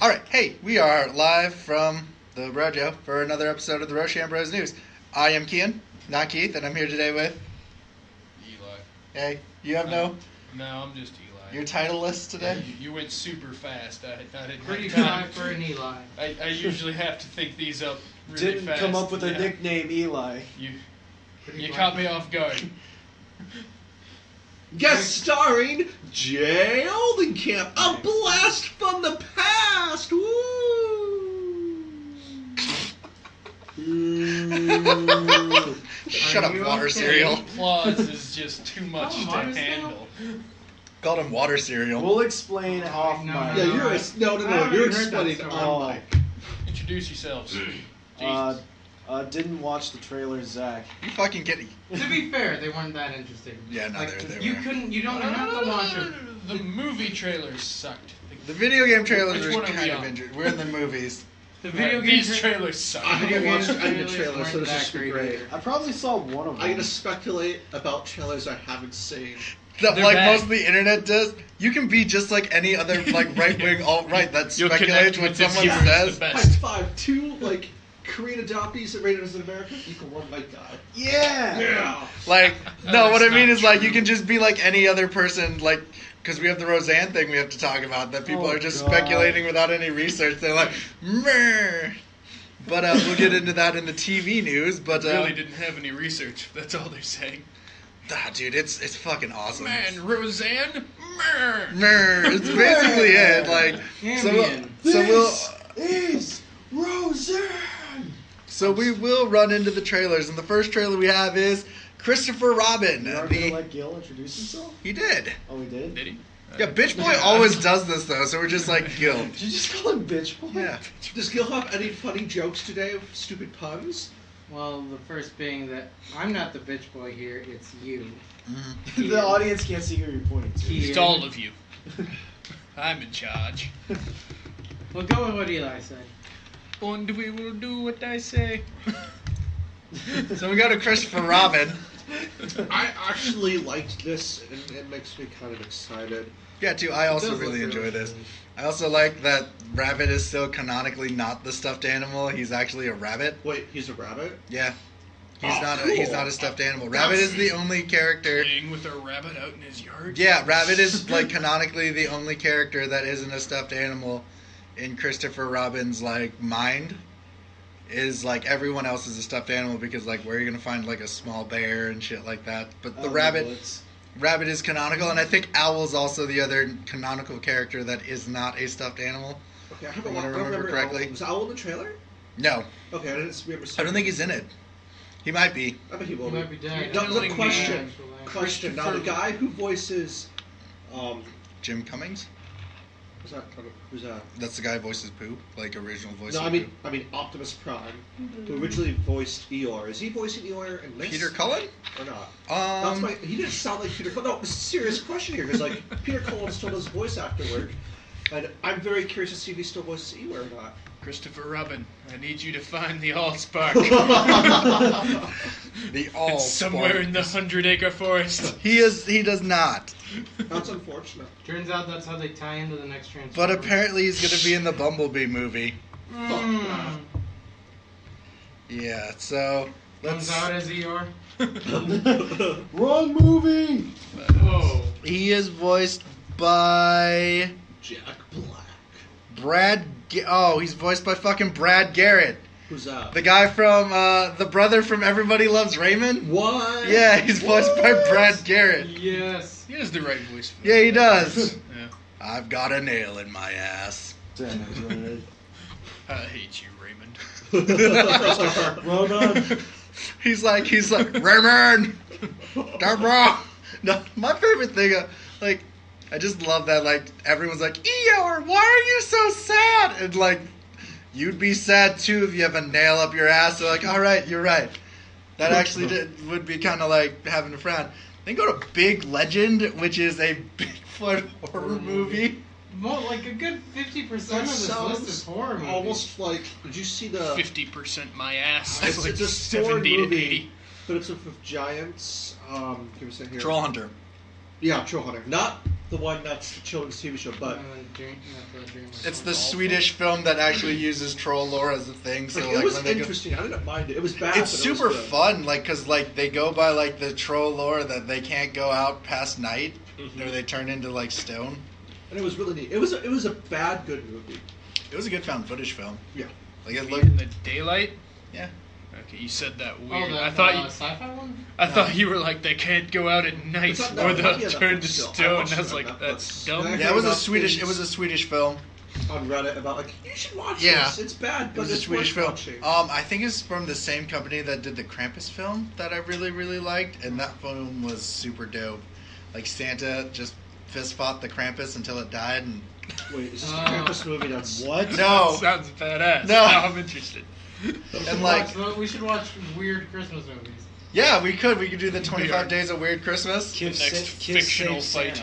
Alright, hey, we are live from the Rojo for another episode of the Rochambeau Bros News. I am Kian, not Keith, and I'm here today with... Eli. Hey, you have no... No, I'm just Eli. You're titleless today? Yeah, you went super fast. I didn't Pretty have time. fine for an Eli. I usually have to think these up really Didn't fast. come up with a nickname, Eli. You caught me off guard. Guest starring Jay Oldenkamp, a blast from the past. Woo! Shut up, you water okay? cereal. Applause is just too much to water handle. Called him water cereal. We'll explain off no, mic. Yeah, no. you're I you're haven't heard that explaining story. on mic. Introduce yourselves. Didn't watch the trailer, Zach. You fucking kidding. To be fair, they weren't that interesting. Yeah, no, Like, they you were. couldn't. You don't have to watch it. The movie trailers sucked. The video game trailers Which are one are we kind of on? interesting. We're in the movies. The video game These trailers suck. I haven't Video watched game any of the trailers trailers, so weren't this is that great great. either. I probably saw one of them. I'm gonna speculate about trailers I haven't seen. Like bad. most of the internet does, you can be just like any other like right-wing alt-right that You'll speculates connect when with this someone universe says... the High best. five, two Korean adoptees that rated as an American equal one white guy. Yeah! Like, no, That's what I mean not is, like, true. you can just be like any other person, like, because we have the Roseanne thing we have to talk about, that people Oh, are just God. speculating without any research. They're like, meh. But we'll get into that in the TV news, but, Really didn't have any research. That's all they're saying. dude, it's fucking awesome. Man, Roseanne. Meh. Meh. It's basically it, like, Ambien. Is Roseanne! so we will run into the trailers, and the first trailer we have is Christopher Robin. You aren't gonna let Gil introduce himself? He did. Oh, he did? Did he? Yeah, Bitch Boy always does this, though, so we're just like, Gil. Did you just call him bitch boy? Yeah. Does Gil have any funny jokes today of stupid puns? Well, the first being that I'm not the bitch boy here. It's you. The audience can't see who you're pointing to. He- It's all of you. I'm in charge. Well, go with what Eli said. And we will do what I say. So we got a Christopher Robin. I actually liked this, and it makes me kind of excited. Yeah, too. I also does look really really enjoy this. cool. I also like that Rabbit is still canonically not the stuffed animal. He's actually a rabbit. Wait, he's a rabbit? Yeah. He's Oh, he's cool. not a stuffed animal. Rabbit is the only character. Playing with a rabbit out in his yard. Yeah, Rabbit is like canonically the only character that isn't a stuffed animal in Christopher Robin's like mind. Is like everyone else is a stuffed animal because like where are you gonna find like a small bear and shit like that? But the Rabbit is canonical, and I think Owl's also the other canonical character that is not a stuffed animal. Okay, I If I remember correctly. Was Owl in the trailer? No, Okay, I didn't remember. I don't think he's in it. He might be. I bet he He will. might be dead. No, Telling the me question. Actually. Question. Now, the guy who voices, Jim Cummings? who's that? That's the guy who voices Pooh, like original voice. No, of I mean Optimus Prime, who originally voiced Eeyore. Is he voicing Eeyore in Pooh. this? Peter Cullen? Or not? That's Um, he didn't sound like Peter Cullen. No, it's a serious question here, because like Peter Cullen still does voice actor work, and I'm very curious to see if he still voices Eeyore or not. Christopher Robin, I need you to find the Allspark. the all It's somewhere in the 100-acre forest. He does not. That's unfortunate. Turns out that's how they tie into the next Transformers. But apparently he's gonna be in the Bumblebee movie. Mm. Yeah, so Comes let's. out as Eeyore. Wrong movie! Whoa. He is voiced by Jack Black. Brad. He's voiced by fucking Brad Garrett, Who's that? the guy from the brother from Everybody Loves Raymond. What? Yeah, he's voiced by Brad Garrett. Yes. He has the right voice for Yeah, that. he does. Yeah. I've got a nail in my ass. Damn it, I hate you, Raymond. well done. He's like Raymond, Deborah. No, my favorite thing, like, I just love that. Like, everyone's like, Eeyore, why are you so sad? And like, you'd be sad too if you have a nail up your ass. They're like, all right, you're right. That actually would be kind of like having a frown. Then go to Big Legend, which is a Bigfoot horror movie. More, like a good 50% of That this list sounds is horror movies. almost like. Did you see the? 50% my ass. It's, Like it's a foreign 70 to movie, 80. but it's with giants. Give me a second here. Troll Hunter. Yeah, Troll Hunter. Not the one that's the children's TV show, but It's the Swedish film that actually uses troll lore as a thing. So like, it was when they interesting. I didn't mind it. It was bad. it's but it was super good. fun, like, cause like they go by like the troll lore that they can't go out past night, or they turn into like stone. And it was really neat. It was a bad good movie. It was a good found footage film. Yeah. Like it In looked. the daylight? Yeah. Okay, you said that Oh, weird. the I thought you. sci-fi one? I thought you were like they can't go out at night It's not or that- they'll yeah, that turn one to still. I stone. watched I was it on like, Netflix. that's Yeah, dumb. I Yeah, it heard was a about Swedish. things- It was a Swedish film. On Reddit about like you should watch Yeah. this. It's bad, It but was a it's Swedish worth film. watching. I think it's from the same company that did the Krampus film that I really, really liked, and that film was super dope. Like Santa just fist fought the Krampus until it died, and Wait, is this the Krampus movie? That's What? no, Sounds badass. No. Now I'm interested. and like we should watch weird Christmas movies. yeah, we could do the 25 are- Days of Weird Christmas. Kiss next fictional fight.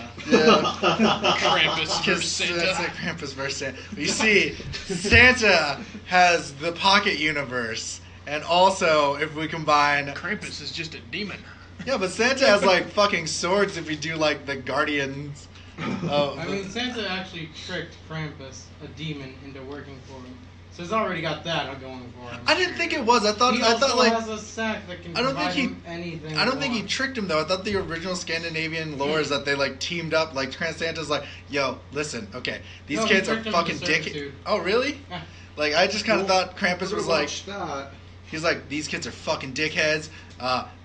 Krampus versus That's Santa. like Krampus versus Santa. You see, Santa has the pocket universe, and also if we combine, Krampus is just a demon. yeah, but Santa has like fucking swords. If we do like the Guardians. I mean, Santa actually tricked Krampus, a demon, into working for him. So he's already got that going for him. I didn't think it was. I thought He I also thought like has a sack that can I don't provide think he- him anything. I don't think he wants. tricked him though. I thought the original Scandinavian lore is that they like teamed up. Like Santa's like, yo, listen, okay, these No, he kids are tricked him fucking into dick. servitude. Oh really? Yeah. Like I just kind of Well, thought Krampus I was like, watched that. he's like, these kids are fucking dickheads.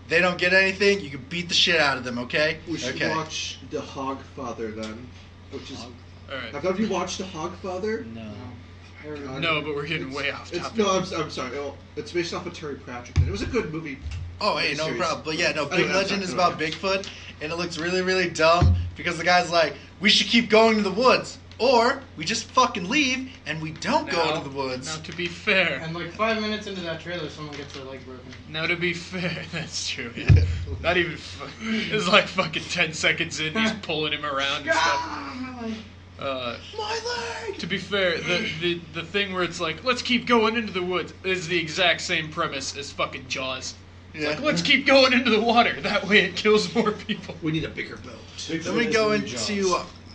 They don't get anything. You can beat the shit out of them. Okay. We should Okay. watch The Hogfather then, which is. Alright. Have you watched The Hogfather? No. No, but we're getting It's- way off it's, topic. No, I'm sorry. It's based off of Terry Pratchett. It was a good movie. Oh, hey, no Series. problem. But yeah, no, Anyway, Big I'm Legend not is gonna- about Bigfoot, and it looks really, really dumb because the guy's like, we should keep going to the woods, or we just fucking leave and we don't go to the woods. Now, to be fair, And like 5 minutes into that trailer, someone gets their leg broken. now to be fair, that's true. Yeah. Not even. It's like fucking 10 seconds in, he's pulling him around and stuff. My leg! To be fair, the thing where it's like, let's keep going into the woods is the exact same premise as fucking Jaws. It's Yeah. like, let's keep going into the water. That way it kills more people. We need a bigger boat. Then we go into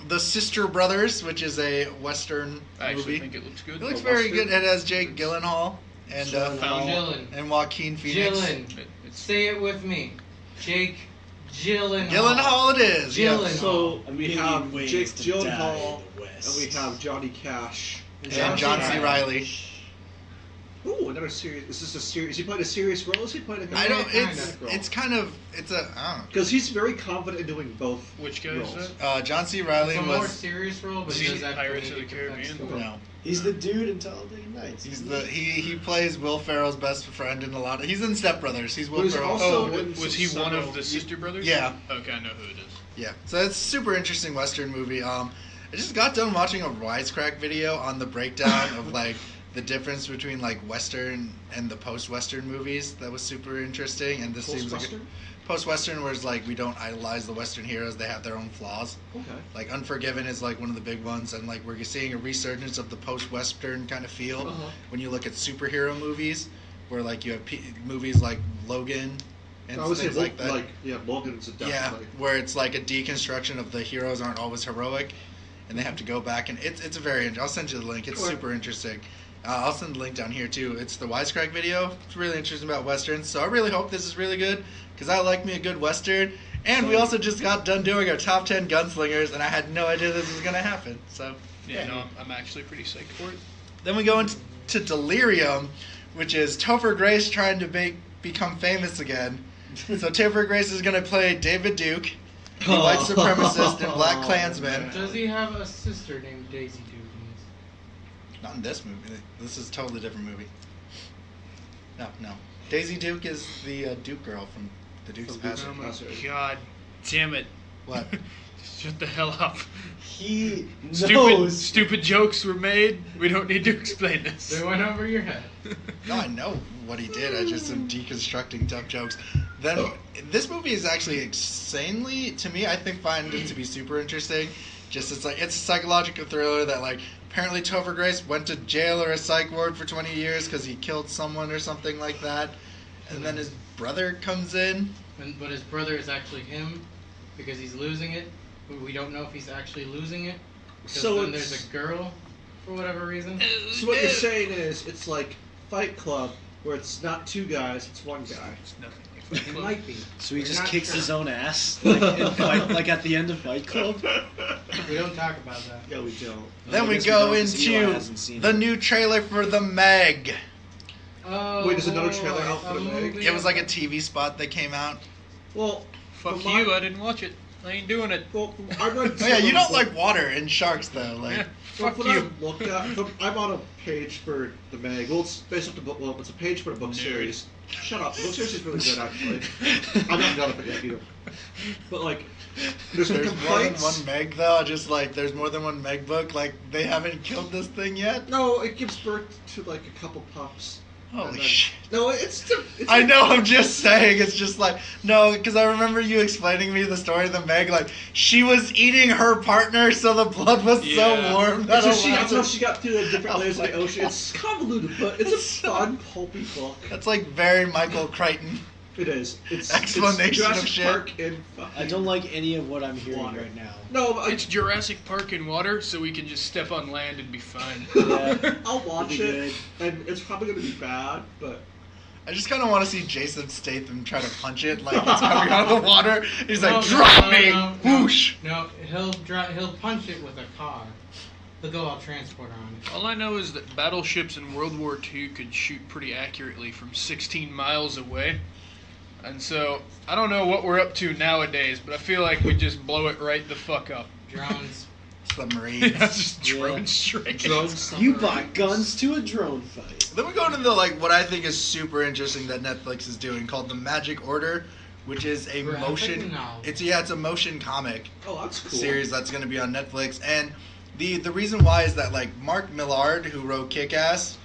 The Sister Brothers, which is a Western I actually movie. think it looks good. It looks A very Western? good. It has Jake Gyllenhaal and Jillen. and Joaquin Phoenix. Jillen. It's Say it with me. Jake Gyllenhaal. Gyllenhaal it is. Yeah. Gyllenhaal. So A we million have ways Jake to die Gyllenhaal, in the West. and we have Johnny Cash. And John C. Riley. Ooh, another serious. Is this a serious? Is he playing a serious role? Is he playing a? I don't. Kinda. It's kind of. It's a. I don't know. Because he's very confident in doing both. Which guy is roles. that? John C. Riley It's a more was. serious role, but Was he he does have Pirates of the comedic Caribbean? effects to it. No. He's the dude in Talladega Nights. He's isn't the he plays Will Ferrell's best friend in a lot of. He's in Step Brothers. He's Will But he's Ferrell. also- Oh, in was he some one of Summer- the sister brothers? Yeah. Okay, I know who it is. Yeah. So it's a super interesting Western movie. I just got done watching a Wisecrack video on the breakdown of like the difference between like Western and the post-Western movies. That was super interesting. And this seems like Post-Western? post-Western, where it's like we don't idolize the Western heroes; they have their own flaws. Okay. Like Unforgiven is like one of the big ones, and like we're seeing a resurgence of the post-Western kind of feel Uh-huh. when you look at superhero movies, where like you have movies like Logan and I would say things like that. yeah, Logan's a Yeah, definitely. where it's like a deconstruction of the heroes aren't always heroic, and they have to go back and it's a very. I'll send you the link. It's Sure. super interesting. I'll send the link down here too. It's the Wisecrack video. It's really interesting about westerns. So I really hope this is really good because I like me a good western. And we also just got done doing our top 10 gunslingers, and I had no idea this was gonna happen. So Yeah, no, I'm actually pretty psyched for it. then we go into Delirium, which is Topher Grace trying to become famous again. So Topher Grace is gonna play David Duke, the white supremacist and Black Klansman. Does he have a sister named Daisy Duke? Not in this movie. This is a totally different movie. No. Daisy Duke is the Duke girl from the Duke's of From Dukes Hazzard. Oh my Hazard. god damn it. What? Shut the hell up. He Stupid, knows. stupid jokes were made. We don't need to explain this. They went over your head. No, I know what he did. I just am deconstructing tough jokes. Then this movie is actually insanely, to me, I find it to be super interesting. Just it's a psychological thriller that like apparently Topher Grace went to jail or a psych ward for 20 years because he killed someone or something like that, and then his brother comes in. But his brother is actually him because he's losing it. We don't know if he's actually losing it. Because So then it's- there's a girl, for whatever reason. So what you're saying is, it's like Fight Club, where it's not two guys, it's one guy. It's nothing. It might be. So he We're just not kicks sure. his own ass, like at the end of Fight Club. We don't talk about that. Yeah, we don't. Then I we guess go don't, 'cause Eli into hasn't seen the it. new trailer for the Meg. Oh, Wait, there's another trailer out for a the Meg? movie It was like a TV spot that came out. Well, Fuck from you, my- I didn't watch it. I ain't doing it. Well, I read. Oh yeah, you don't some- like water and sharks though. Like, Yeah, From fuck what you. I looked at, I'm on a page for the Meg. Well, it's based off the book. Well, it's a page for a book Nerd. series. Shut up. The book series is really good, actually. I'm not done with it yet either. But like, there's there's more than complaints. one Meg though. Just like there's more than one Meg book. Like they haven't killed this thing yet. No, it gives birth to like a couple pups. Holy And then- shit. No, it's I know, I'm just saying, it's just like, no, because I remember you explaining me the story of the Meg, like, she was eating her partner, so the blood was Yeah. so warm that It's just that's how allowed she got through the different Oh layers of the my ocean. God. It's convoluted, but it's a fun, pulpy book. That's like very Michael Crichton. It is. It's Explanation it's Jurassic of shit. Park in fucking I don't like any of what I'm hearing Water. right now. No, but It's Jurassic Park in water, so we can just step on land and be fine. Yeah. I'll watch It'll be it, and it's probably gonna be bad, but I just kind of want to see Jason Statham try to punch it, like it's coming out of the water. He's like, No, drop no, me! no, Whoosh! No, he'll punch it with a car. He'll go all transporter on it. All I know is that battleships in World War II could shoot pretty accurately from 16 miles away. And so, I don't know what we're up to nowadays, but I feel like we just blow it right the fuck up. Drones. Submarines. That's just drone Yeah. strikes. You bought guns to a drone fight. Then we go into the, like, what I think is super interesting that Netflix is doing called The Magic Order, which is a Graphic motion. novel. It's a motion comic oh, that's cool. series that's going to be on Netflix. And the reason why is that, like, Mark Millard, who wrote Kick-Ass,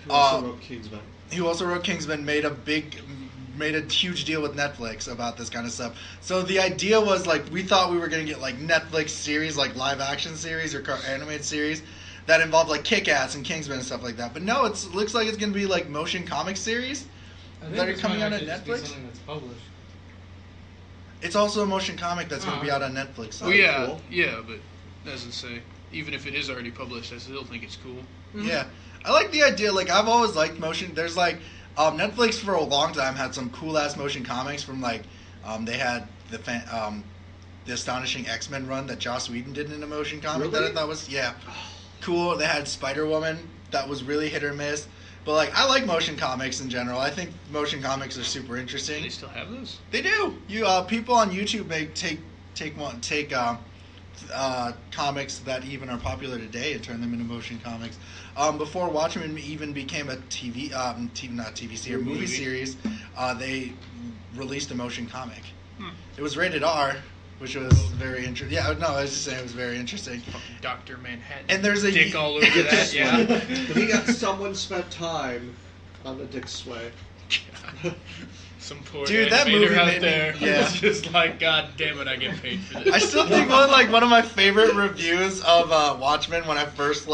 Who also Uh, wrote Kingsman? who also wrote Kingsman, made a huge deal with Netflix about this kind of stuff. So the idea was, like, we thought we were going to get, like, Netflix series, like live action series or animated series that involved, like, Kick-Ass and Kingsman and stuff like that. But no, it looks like it's going to be, like, motion comic series I think that are this coming might out on actually just be Netflix. something that's published. It's also a motion comic that's going to be Oh. out on Netflix. So Well, yeah, cool. yeah, but doesn't say. Even if it is already published, I still think it's cool. Yeah, I like the idea. Like, I've always liked motion. There's like Netflix for a long time had some cool ass motion comics from like they had the Astonishing X-Men run that Joss Whedon did in a motion comic that I Really? thought was cool. They had Spider-Woman that was really hit or miss. But like, I like motion comics in general. I think motion comics are super Do interesting. they still have those? They do. You people on YouTube take comics that even are popular today and turn them into motion comics. Before Watchmen even became a not TV series, movie Movie. series, they released a motion comic. Hmm. It was rated R, which was very interesting. Yeah, no, I was just saying it was very interesting. Fucking Dr. Manhattan. And there's a dick all over that, yeah. But he got someone spent time on the Dick Sway. Some poor Dude, that animator movie out made me- there. yeah. It's just like, God damn it, I get paid for this. I still think one of my favorite reviews of Watchmen when I first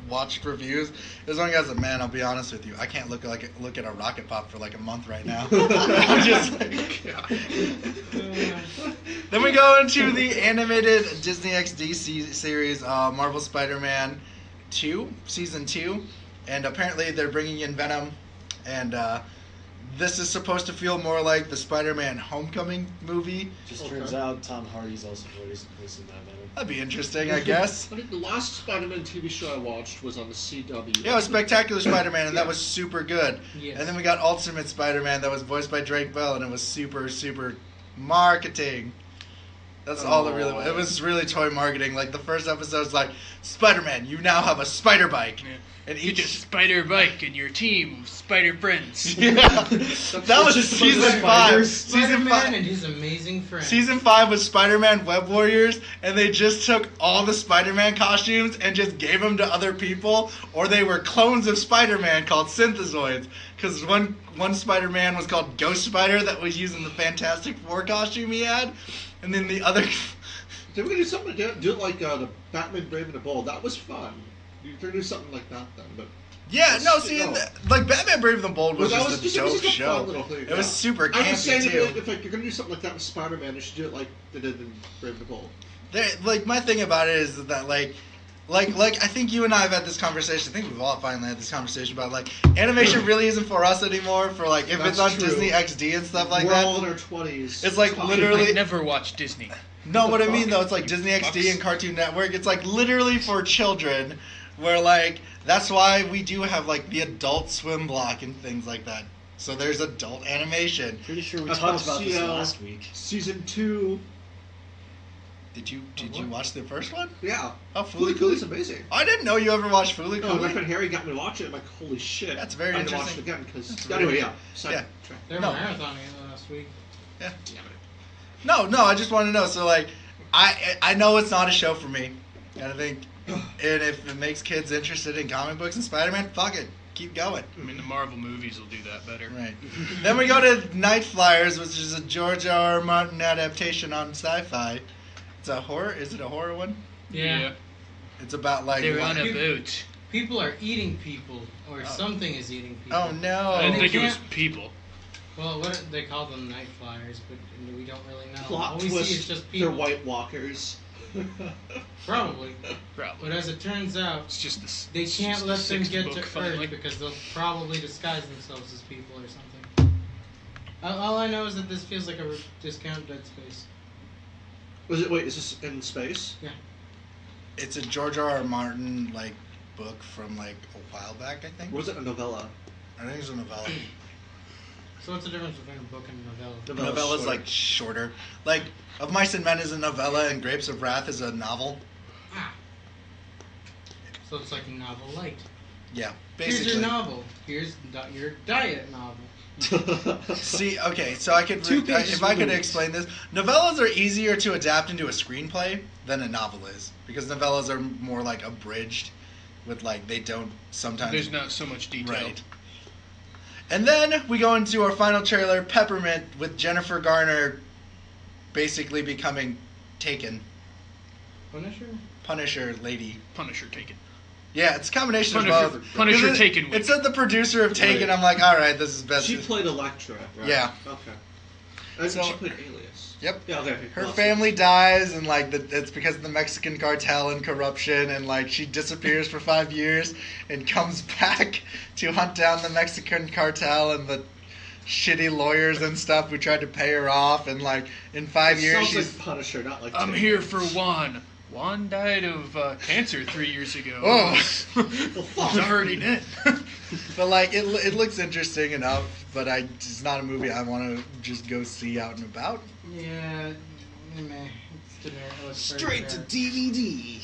watched reviews is one guy's like, man, I'll be honest with you, I can't look at a rocket pop for like a month right now. I'm just like, Then we go into the animated Disney XD series, Marvel Spider-Man 2, Season 2, and apparently they're bringing in Venom, and this is supposed to feel more like the Spider-Man Homecoming movie. Just turns out Tom Hardy's also voicing that Venom. That'd be interesting, I guess. I think the last Spider-Man TV show I watched was on the CW. Yeah, it was Spectacular Spider-Man, and that was super good. Yes. And then we got Ultimate Spider-Man that was voiced by Drake Bell, and it was super, super marketing. That's all it really was. It was really toy marketing. Like, the first episode's like, Spider-Man, you now have a spider bike. Yeah. And Get your spider bike and your team of spider friends. Yeah. That was just season about 5. spiders. Season Spider-Man 5. and his amazing friends. Season 5 was Spider-Man Web Warriors, and they just took all the Spider-Man costumes and just gave them to other people, or they were clones of Spider-Man called Synthezoids, because one Spider-Man was called Ghost Spider that was using the Fantastic Four costume he had, and then the other... They were gonna do something like that, do it like the Batman Brave and the Bold. That was fun. They're gonna do something like that then, but Yeah, no, Let's- see, no. like Batman Brave and the Bold was But that just was a dope just a show. fun little thing. It was super I'm just saying campy, too. if like you're gonna do something like that with Spider-Man, they should do it like they did in Brave and the Bold. Like my thing about it is that like I think you and I have had this conversation. I think we've all finally had this conversation about like animation really isn't for us anymore. For like if it's on That's true. Disney XD and stuff like We're that. all in our 20s. It's like literally. I never watched Disney. No, what I mean fuck? though, it's like Disney XD fucks. and Cartoon Network. It's like literally for children. Where like that's why we do have like the Adult Swim block and things like that. So there's adult animation. Pretty sure we I talked about this see, last week. Season 2. Did you watch the first one? Yeah. Oh, Fooly Fooly Cooley's Cooley. amazing. I didn't know you ever watched Fooly No, my Cooley. friend Harry got me to watch it. I'm like, holy shit. That's very I had to watch it interesting. again because. That's Anyway, very- yeah. Side yeah. track. They were No. marathoning it last week. Yeah. Damn it. No, I just want to know. So like, I know it's not a show for me, and I think, and if it makes kids interested in comic books and Spider-Man, fuck it, keep going. I mean, the Marvel movies will do that better. Right. Then we go to Night Flyers, which is a George R. R. Martin adaptation on Sci-Fi. It's a horror. Is it a horror one? Yeah. It's about like. They're what- on a boat. People are eating people, or Oh. something is eating people. Oh no! I didn't They think it was can't- people. Well, what they call them night flyers, but we don't really know. Plot All we twist. see is just They're people. White Walkers. Probably. Probably. But as it turns out, It's just this. they it's can't just let the them sixth get book to finally. Earth because they'll probably disguise themselves as people or something. All I know is that this feels like a discount Dead Space. Wait, is this in space? It's a George R. R. Martin like book from like a while back, I think. Or was it a novella? I think it's a novella. So what's the difference between a book and a novella? Novella's like shorter. Like Of Mice and Men is a novella, and Grapes of Wrath is a novel. Ah. So it's like a novel light. Yeah, Here's basically. your novel. Here's your diet novel. See, okay, so I could Two pages if I could removed. explain this. Novellas are easier to adapt into a screenplay than a novel is, because novellas are more like abridged, with like they don't sometimes. There's not so much detail. Right. And then we go into our final trailer, Peppermint, with Jennifer Garner basically becoming Taken, Punisher lady. Punisher Taken. Yeah, it's a combination Punisher- of both. Punisher It- Taken It said the producer of Taken. Right. I'm like, all right, this is best. She played Elektra, right? Yeah. Okay. And So- she played Alias. Yep. Yeah, okay. Her Awesome. family dies, and like it's because of the Mexican cartel and corruption, and like she disappears for 5 years and comes back to hunt down the Mexican cartel and the shitty lawyers and stuff who tried to pay her off. And like in 5 It years, sounds she's like Punisher, not like. I'm Taken. here for Juan. Juan died of cancer 3 years ago. Oh. He's already dead. but like it looks interesting enough. But it's not a movie I want to just go see out and about. Yeah, meh. It's generic. It looks very Straight to generic. DVD.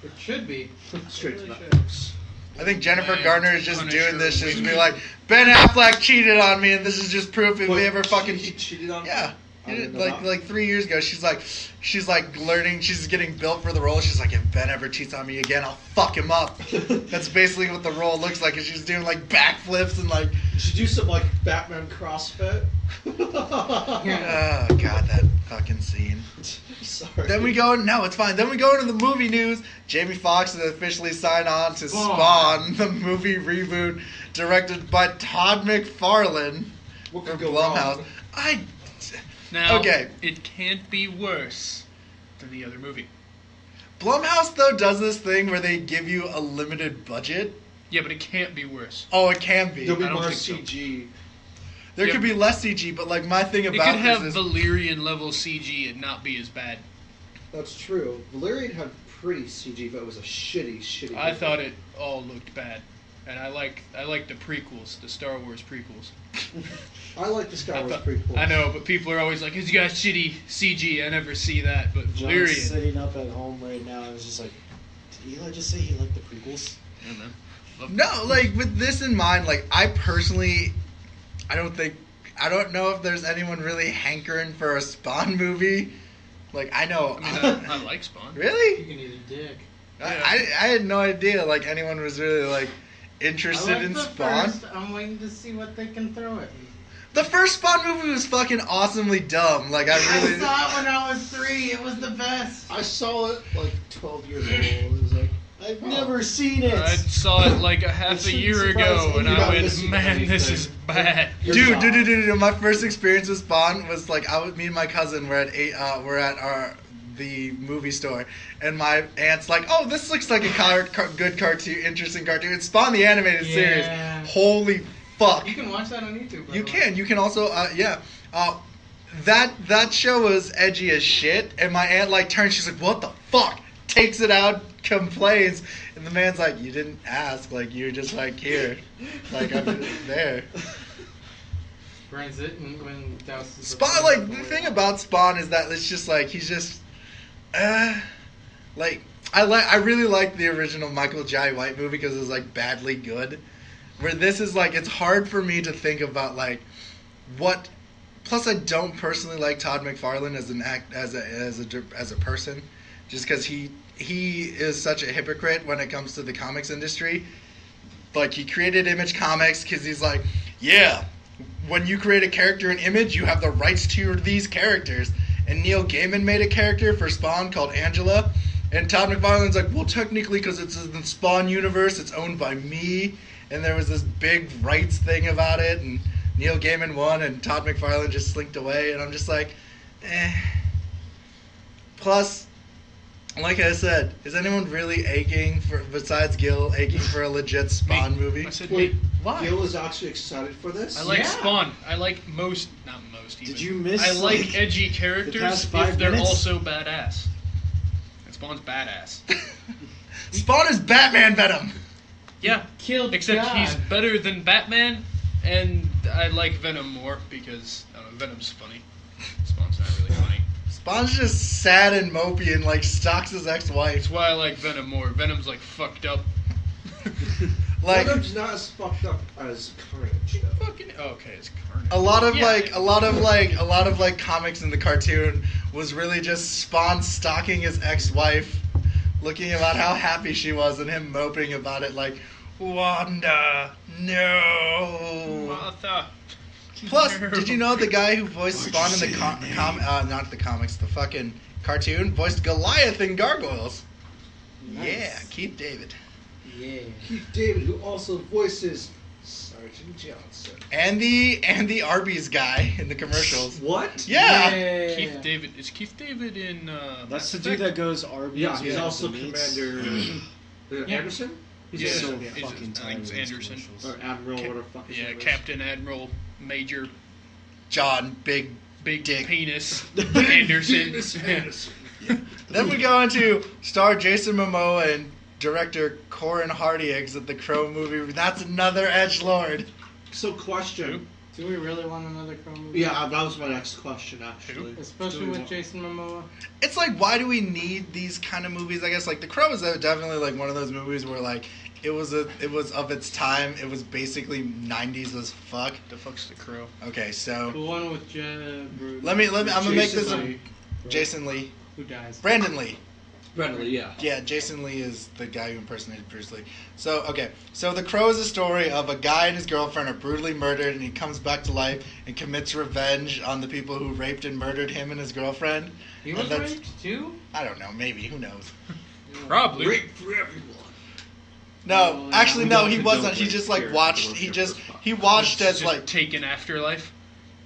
It should be. Straight to It really Netflix. I think Jennifer Man, Garner is just Punisher doing this just to be Wiki. like, Ben Affleck cheated on me, and this is just proof if What, we ever fucking. He cheated on Yeah. I didn't know Like that. like 3 years ago, she's like learning. She's getting built for the role. She's like, if Ben ever cheats on me again, I'll fuck him up. That's basically what the role looks like. And she's doing like backflips and like, Did you do some like Batman CrossFit? Yeah. oh god, that fucking scene. Sorry. Then we go. No, it's fine. Then we go into the movie news. Jamie Foxx has officially signed on to Spawn. Spawn, the movie reboot directed by Todd McFarlane What for could go Blumhouse. wrong? Now, Okay. it can't be worse than the other movie. Blumhouse though does this thing where they give you a limited budget. Yeah, but it can't be worse. Oh, it can be. There'll be I don't more think so. CG. There Yep. could be less CG, but like my thing It about could have this is Valerian level CG and not be as bad. That's true. Valerian had pretty CG, but it was a shitty. I thought it all looked bad, and I like the prequels, the Star Wars prequels. I like the Star I Wars thought- prequels. I know, but people are always like, "It's got shitty CG." I never see that, but John's Valerian. sitting up at home right now and is just like, did Eli just say he liked the prequels? Yeah, man. Love- no, like with this in mind, like I personally, I don't know if there's anyone really hankering for a Spawn movie. Like I know, I mean, I like Spawn. You really, can eat a dick. I had no idea like anyone was really like I interested like in the Spawn. first. I'm waiting to see what they can throw at me. The first Spawn movie was fucking awesomely dumb. Like I I really. saw it when I was 3. It was the best. I saw it like 12 years old. It was like, I've Oh. never seen it. I saw it like a half a shouldn't year surprise ago, and any I about went, missing "Man, this anything." is bad." Dude, my first experience with Spawn was like me and my cousin were at the movie store, and my aunt's like, "Oh, this looks like a good cartoon, interesting cartoon. It's Spawn the animated series. Yeah. Holy fuck!" You can watch that on YouTube. by You the way. can. You can also, that show was edgy as shit, and my aunt like turns. She's like, "What the fuck?" Takes it out, complains, and the man's like, "You didn't ask. Like, you're just like here, like I'm just there." Burns it and when douses the Spawn, flame like with the oil. thing about Spawn is that it's just like he's just, like I really like the original Michael Jai White movie because it was like badly good. Where this is like it's hard for me to think about like what. Plus, I don't personally like Todd McFarlane as an as a person, just because he is such a hypocrite when it comes to the comics industry. Like he created Image Comics because he's like, yeah, when you create a character in Image, you have the rights to these characters. And Neil Gaiman made a character for Spawn called Angela, and Todd McFarlane's like, well, technically, because it's in the Spawn universe, it's owned by me. And there was this big rights thing about it, and Neil Gaiman won, and Todd McFarlane just slinked away, and I'm just like, eh. Plus, like I said, is anyone really aching for, besides Gil, aching for a legit Spawn movie? I said, Wait, me. Why? Gil is actually excited for this? I like Yeah. Spawn. I like most, not most even. Did you miss, I like like, edgy the characters past if 5 they're minutes? also badass. And Spawn's badass. Spawn is Batman Venom! Yeah, Killed except God. he's better than Batman, and I like Venom more because I don't know, Venom's funny. Spawn's not really funny. Spawn's just sad and mopey and like stalks his ex-wife. That's why I like Venom more. Venom's like fucked up. Like Venom's not as fucked up as Carnage, though. Fucking okay, it's Carnage. a lot of Yeah. like comics in the cartoon was really just Spawn stalking his ex-wife, looking about how happy she was and him moping about it like, Wanda, no. Martha. Plus, No. did you know the guy who voiced Spawn in the not the comics, the fucking cartoon, voiced Goliath in Gargoyles? Nice. Yeah, Keith David. Yeah. Keith David, who also voices Sergeant Johnson. And the Arby's guy in the commercials. What? Yeah. Keith David. Is Keith David in That's Mass the Effect? dude that goes Arby's. Yeah, he's with also the meats. Commander Yeah. Anderson? He's Yeah. So Anderson, He's- fucking I think tired it's of these Anderson. commercials. Or Admiral, whatever the fuck his Yeah, name is. Captain Admiral Major John, big Big Dick. Penis Anderson. Anderson. Then we go into star Jason Momoa and director Corin Hardy at the Crow movie. That's another edgelord. So, question. Do we really want another Crow movie? Yeah, that was my next question, actually. Especially Do we with want- Jason Momoa. It's like, why do we need these kind of movies? I guess like The Crow is definitely like one of those movies where like it was of its time. It was basically 90s as fuck. The fuck's the Crow? Okay, so The one with let me. I'm gonna make this Jason a Lee. Jason Lee, who dies. Brandon Lee. Bradley, yeah. Yeah, Jason Lee is the guy who impersonated Bruce Lee. So, okay. So, The Crow is a story of a guy and his girlfriend are brutally murdered, and he comes back to life and commits revenge on the people who raped and murdered him and his girlfriend. He And was that's- raped too? I don't know. Maybe. Who knows? Probably. Rape for everyone. No, Oh, actually, we no. don't He condone wasn't. He rape just, like, here. watched. He watched as, Just like, taken afterlife.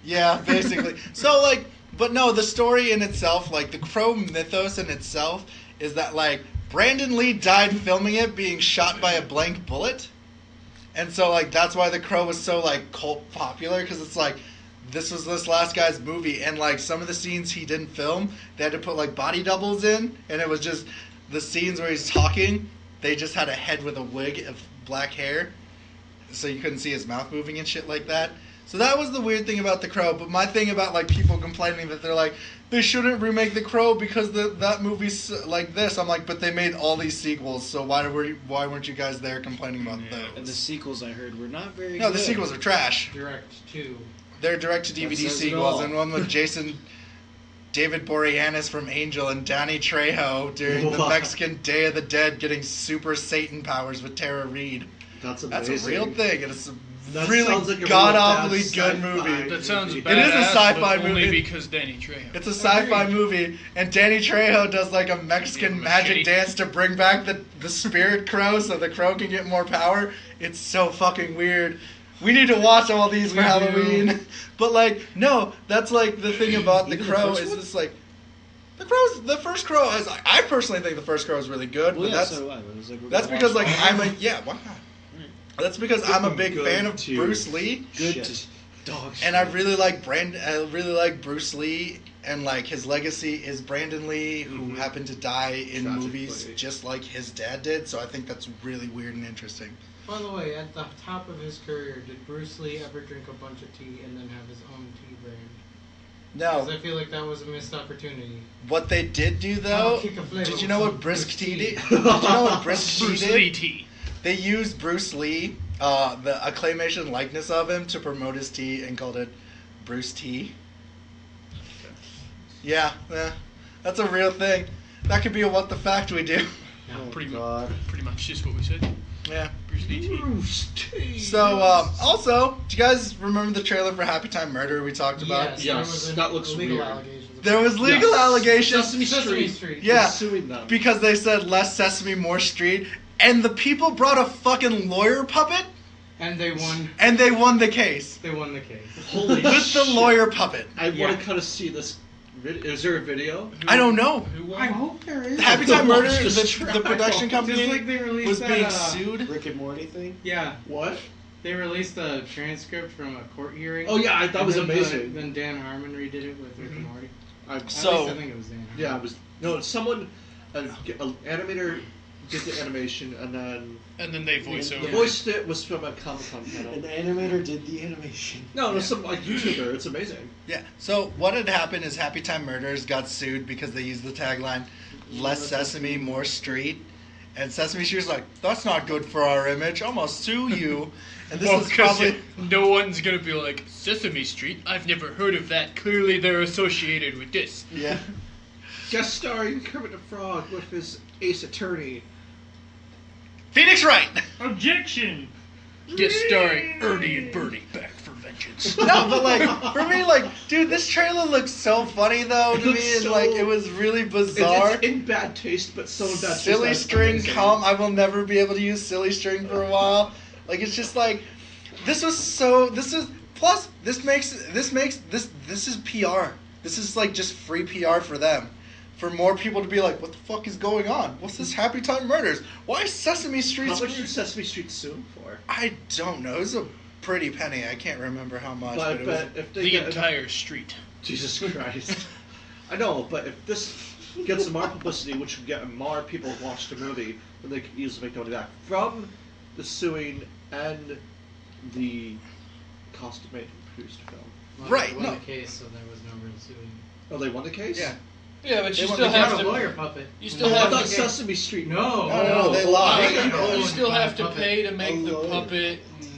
yeah, basically. So, like, but no, the story in itself, like, the Crow mythos in itself is that, like, Brandon Lee died filming it being shot by a blank bullet. And so, like, that's why The Crow was so, like, cult popular, because it's like, this was this last guy's movie, and, like, some of the scenes he didn't film, they had to put, like, body doubles in, and it was just the scenes where he's talking, they just had a head with a wig of black hair, so you couldn't see his mouth moving and shit like that. So that was the weird thing about The Crow, but my thing about, like, people complaining that they're like, they shouldn't remake The Crow because that movie's like this. I'm like, but they made all these sequels, so why weren't you guys there complaining about Yeah. And the those? sequels I heard were not very No, good. the sequels are trash. Direct to. They're direct-to-DVD That says it sequels, all. and one with David Boreanaz from Angel and Danny Trejo during the Wow. Mexican Day of the Dead getting super Satan powers with Tara Reid. That's That's amazing. a real thing, and it's a That really sounds like a real god-awfully bad good sci-fi. movie. That sounds It bad. is a sci-fi Only movie. because Danny Trejo. It's a sci-fi movie, and Danny Trejo does like a Mexican Give him a magic shitty- dance to bring back the spirit crow so the crow can get more power. It's so fucking weird. We need to watch all these for We do. Halloween. But like, no, that's like the thing about the Even the crow first is one? just like, The first Crow is. I personally think the first Crow is really good, Well, but yeah, that's so do I, but it was like, we're that's gonna because watch like it. I'm a why not? That's because I'm a big Good fan of to Bruce Lee, Good Shit. to- Dog and I really like I really like Bruce Lee, and like his legacy is Brandon Lee, who Mhm. happened to die in Tragically. movies just like his dad did. So I think that's really weird and interesting. By the way, at the top of his career, did Bruce Lee ever drink a bunch of tea and then have his own tea brand? No, Because I feel like that was a missed opportunity. what they did do I'll though, kick a flavor did you with know some what Brisk Bruce Tea tea. did? Did you know what Brisk Tea Bruce did? Lee tea. They used Bruce Lee, the a claymation likeness of him, to promote his tea and called it Bruce Tea. Yeah, that's a real thing. That could be a what the fact we do. Oh, Pretty God. much just what we said. Yeah. Bruce Lee tea. Bruce Lee. So, also, do you guys remember the trailer for Happy Time Murder we talked about? Yes, Yes, there was an that looks legal weird. allegations. There was legal Yes. allegations Sesame Street. Yeah. was suing them. because they said less Sesame, more Street, and the people brought a fucking lawyer puppet, And they won. and they won the case They won the case. Holy with the shit. lawyer puppet. I Yeah. want to kind of see this. Is there a video? I don't know. Who won? I hope there is. Happy to Time Murder, watch this the trial. production company Just like they released was that, being sued. Rick and Morty thing? Yeah, What? they released a transcript from a court hearing. Oh yeah, that And was then amazing. Then Dan Harmon redid it with Rick and Morty. At So- least I think it was Dan Harmon. Yeah, it was someone, an animator did the animation and then And then they voice the over. Yeah. voice it was from a Comic-Con panel. An animator did the animation. No, it was some like YouTuber. It's amazing. Yeah. So what had happened is Happy Time Murders got sued because they used the tagline "Less Sesame, more Street," and Sesame Street was like, "That's not good for our image. I'm gonna sue you." And this Well, is 'cause probably no one's gonna be like Sesame Street. I've never heard of that. Clearly, they're associated with this. yeah. Guest starring Kermit the Frog with his ace attorney. Phoenix Wright. Objection! Guest starring Ernie and Bernie back for vengeance. No, but like for me, like, dude, this trailer looks so funny though It to me. looks And so- like it was really bizarre. It's in bad taste, but so in bad taste. Silly that's string amazing. come. I will never be able to use silly string for a while. Like it's just like this was so. This is plus this makes this is PR. This is like just free PR for them. For more people to be like, what the fuck is going on? What's this Happy Time Murders? Why is Sesame Street? How much did Sesame Street sue for? I don't know. It was a pretty penny. I can't remember how much. But I But it was, bet if they The get entire street. Jesus Christ. I know, but if this gets more publicity, which would get more people to watch the movie, then they could easily make money back from the suing and the cost of making produced film. Well, Right, They won no. the case, so there was no real suing. Oh, they won the case? yeah. Yeah, but They you want still to They have got a to. lawyer puppet. You still Oh, I have thought to. Sesame Street. No, No, they lied. You still have to Puppet. pay to make A the lawyer. puppet and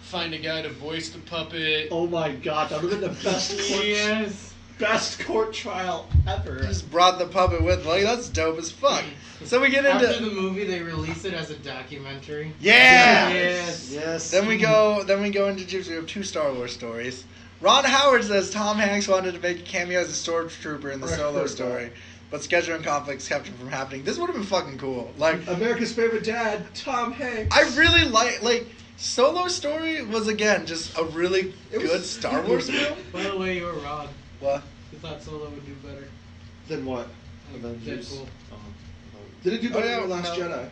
find a guy to voice the puppet. Oh my god, that would have been the best court trial ever. Just brought the puppet with. Like that's dope as fuck. So we get into After the movie, they released it as a documentary. yeah. Yes. Yes. Then we go into Gypsy. We have two Star Wars stories. Ron Howard says Tom Hanks wanted to make a cameo as a stormtrooper in the Correct, Solo correct. story, but scheduling conflicts kept him from happening. This would have been fucking cool. Like America's favorite dad, Tom Hanks. I really like Solo story was again just a really It was- good Star Wars film. By the way, you were wrong. What? You thought Solo would do better. Then what? Avengers. Deadpool. Did it do better Oh, yeah, than The Last no. Jedi?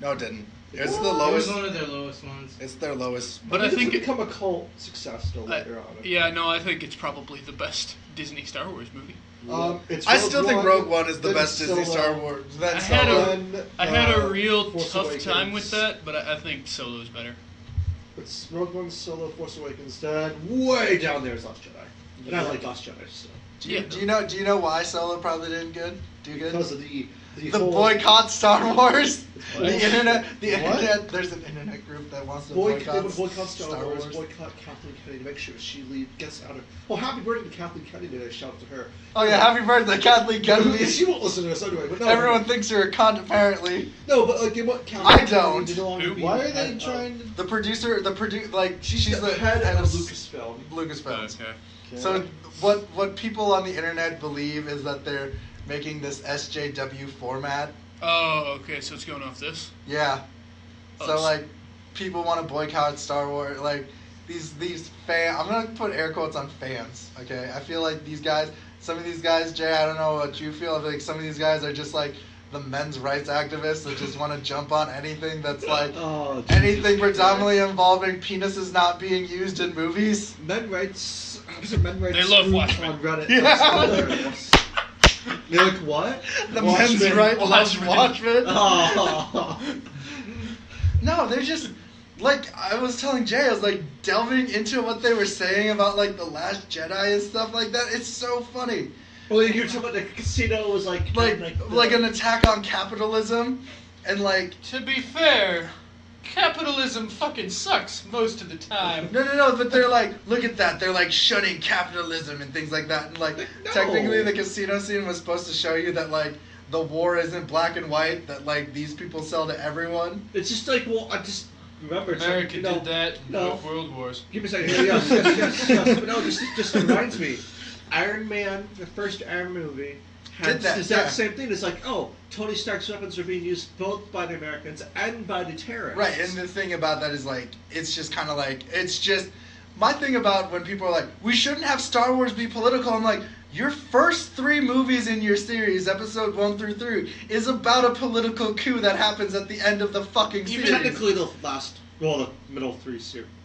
No, it didn't. It's the It was lowest. one of their lowest ones. It's their lowest. But I This think would it, become a cult success still later on. yeah, no, I think it's probably the best Disney Star Wars movie. It's I Rogue still think One, Rogue One is the then best Disney Solo, Star Wars. Then I had Solo. then, I had a real Force tough Awakens. time with that, but I think Solo's better. It's Rogue One, Solo, Force Awakens, then way down there is Last Jedi. And I like Last Jedi, so. Do you know why Solo probably did good? Do good? Because of the The whole boycott Star Wars. What? The internet. The What? internet. There's an internet group that wants to they boycott, would boycott Star Wars, boycott Kathleen Kennedy to make sure she gets out of. Oh, happy birthday to Kathleen Kennedy today! Shout out to her. Oh yeah, happy birthday, Kathleen Kennedy. She won't listen to us anyway. But no, Everyone thinks you're a cunt, apparently. No, but like they want Kathleen I don't. Kennedy to no longer Who? be Why are the they head trying to? The producer, like She's the head of Lucasfilm. Lucasfilm. Okay. So what people on the internet believe is that they're making this SJW format. Oh, okay, so it's going off this? Yeah. Oh, So s- like, people want to boycott Star Wars. Like, these fan. I'm gonna put air quotes on fans. Okay. I feel like these guys. some of these guys, Jay, I don't know what you feel. I feel like some of these guys are just like the men's rights activists that just want to jump on anything that's like anything predominantly involving penises not being used in movies. Men rights. Men rights. They love group Watchmen. on Reddit. Yeah. That's hilarious. They're like, what? The Watchmen. men's rights love Watchmen. Oh. No, they're just like I was telling Jay. I was like delving into what they were saying about like the Last Jedi and stuff like that. It's so funny. Well, you're talking about the casino was like An attack on capitalism, and like To be fair, capitalism fucking sucks most of the time. no, but they're like, look at that. They're like shunning capitalism and things like that. And like No. technically, the casino scene was supposed to show you that like the war isn't black and white. That like these people sell to everyone. It's just like, well, I just remember. It's America like, did that in no. both world wars. Give me a second. Yes. But no, just reminds me. Iron Man, the first Iron Man movie, had Did that, the exact yeah. same thing. It's like, oh, Tony Stark's weapons are being used both by the Americans and by the terrorists. Right, and the thing about that is like it's just kind of like it's just my thing about when people are like we shouldn't have Star Wars be political. I'm like your first 3 movies in your series, episode 1 through 3, is about a political coup that happens at the end of the fucking Even series. technically the last, well, the middle 3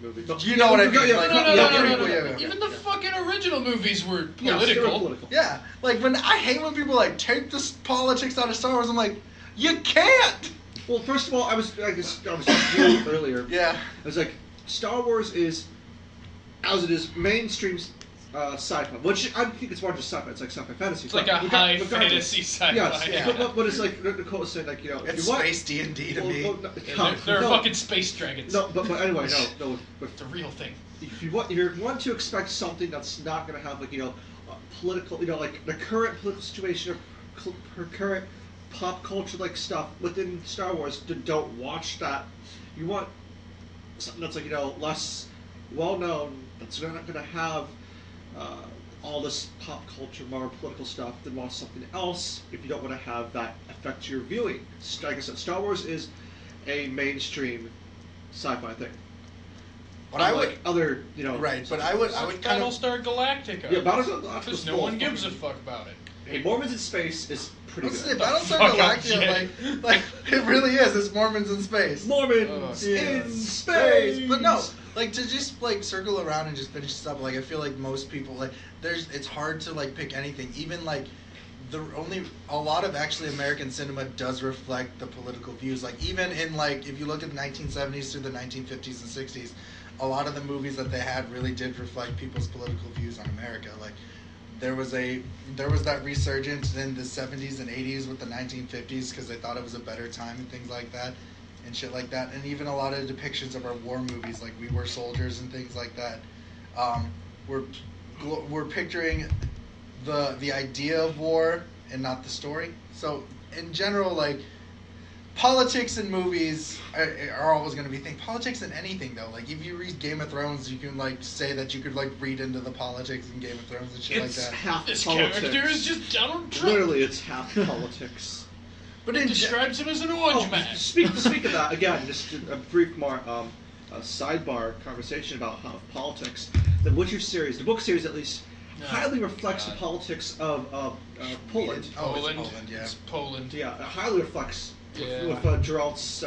movies. You know what I mean? Yeah, Like, No. yeah. Even the fucking original movies were Yes, they were political. Yeah, like when I hate when people like take this politics out of Star Wars. I'm like, you can't. Well, first of all, I was talking to you earlier. Yeah. I was like, Star Wars is, as it is, mainstream sci-fi, which I think it's more just sci-fi. It's like sci-fi fantasy. It's like a high fantasy sci-fi. Yes, Yeah. but it's like Nicole was saying, like, you know, if It's you want, space D&D to me. no, Yeah, they're no, fucking space dragons. No, but anyway, no. But It's a real thing. if you want to expect something that's not going to have, like, you know, political, you know, like the current political situation or current pop culture like stuff within Star Wars, don't watch that. You want something that's, like, you know, less well known, that's not going to have all this pop culture, more political stuff, then watch something else if you don't want to have that affect your viewing. Like I said, Star Wars is a mainstream sci-fi thing. But I would, Unlike other, you know, right? But I would kind of. Battlestar Galactica. Yeah, Battlestar Galactica. Because no one gives a fuck about it. Hey, Mormons in Space is pretty Let's say good. Battlestar Fuck Galactica, like it really is. It's Mormons in space. Mormons Oh, in Yes. space. But no, like to just like circle around and just finish this up. Like I feel like most people like it's hard to like pick anything. Even like a lot of actually American cinema does reflect the political views. Like even in like if you look at the 1970s through the 1950s and 60s, a lot of the movies that they had really did reflect people's political views on America. Like there was that resurgence in the 70s and 80s with the 1950s because they thought it was a better time and things like that and shit like that. And even a lot of depictions of our war movies, like We Were Soldiers and things like that, we're picturing the idea of war and not the story. So in general, like politics in movies are always going to be politics in anything though. Like if you read Game of Thrones, you can like say that you could like read into the politics in Game of Thrones and shit It's like that. half This politics. character is just Donald Trump. Literally, it's half politics. But It in describes him as an orange man. Speak of that again. Just a brief more sidebar conversation about how politics. The Witcher series, the book series at least, Oh, highly reflects God. the politics of Poland. Oh, it's Poland. Poland, yeah. It's Poland. Yeah, it highly reflects Yeah. with Geralt's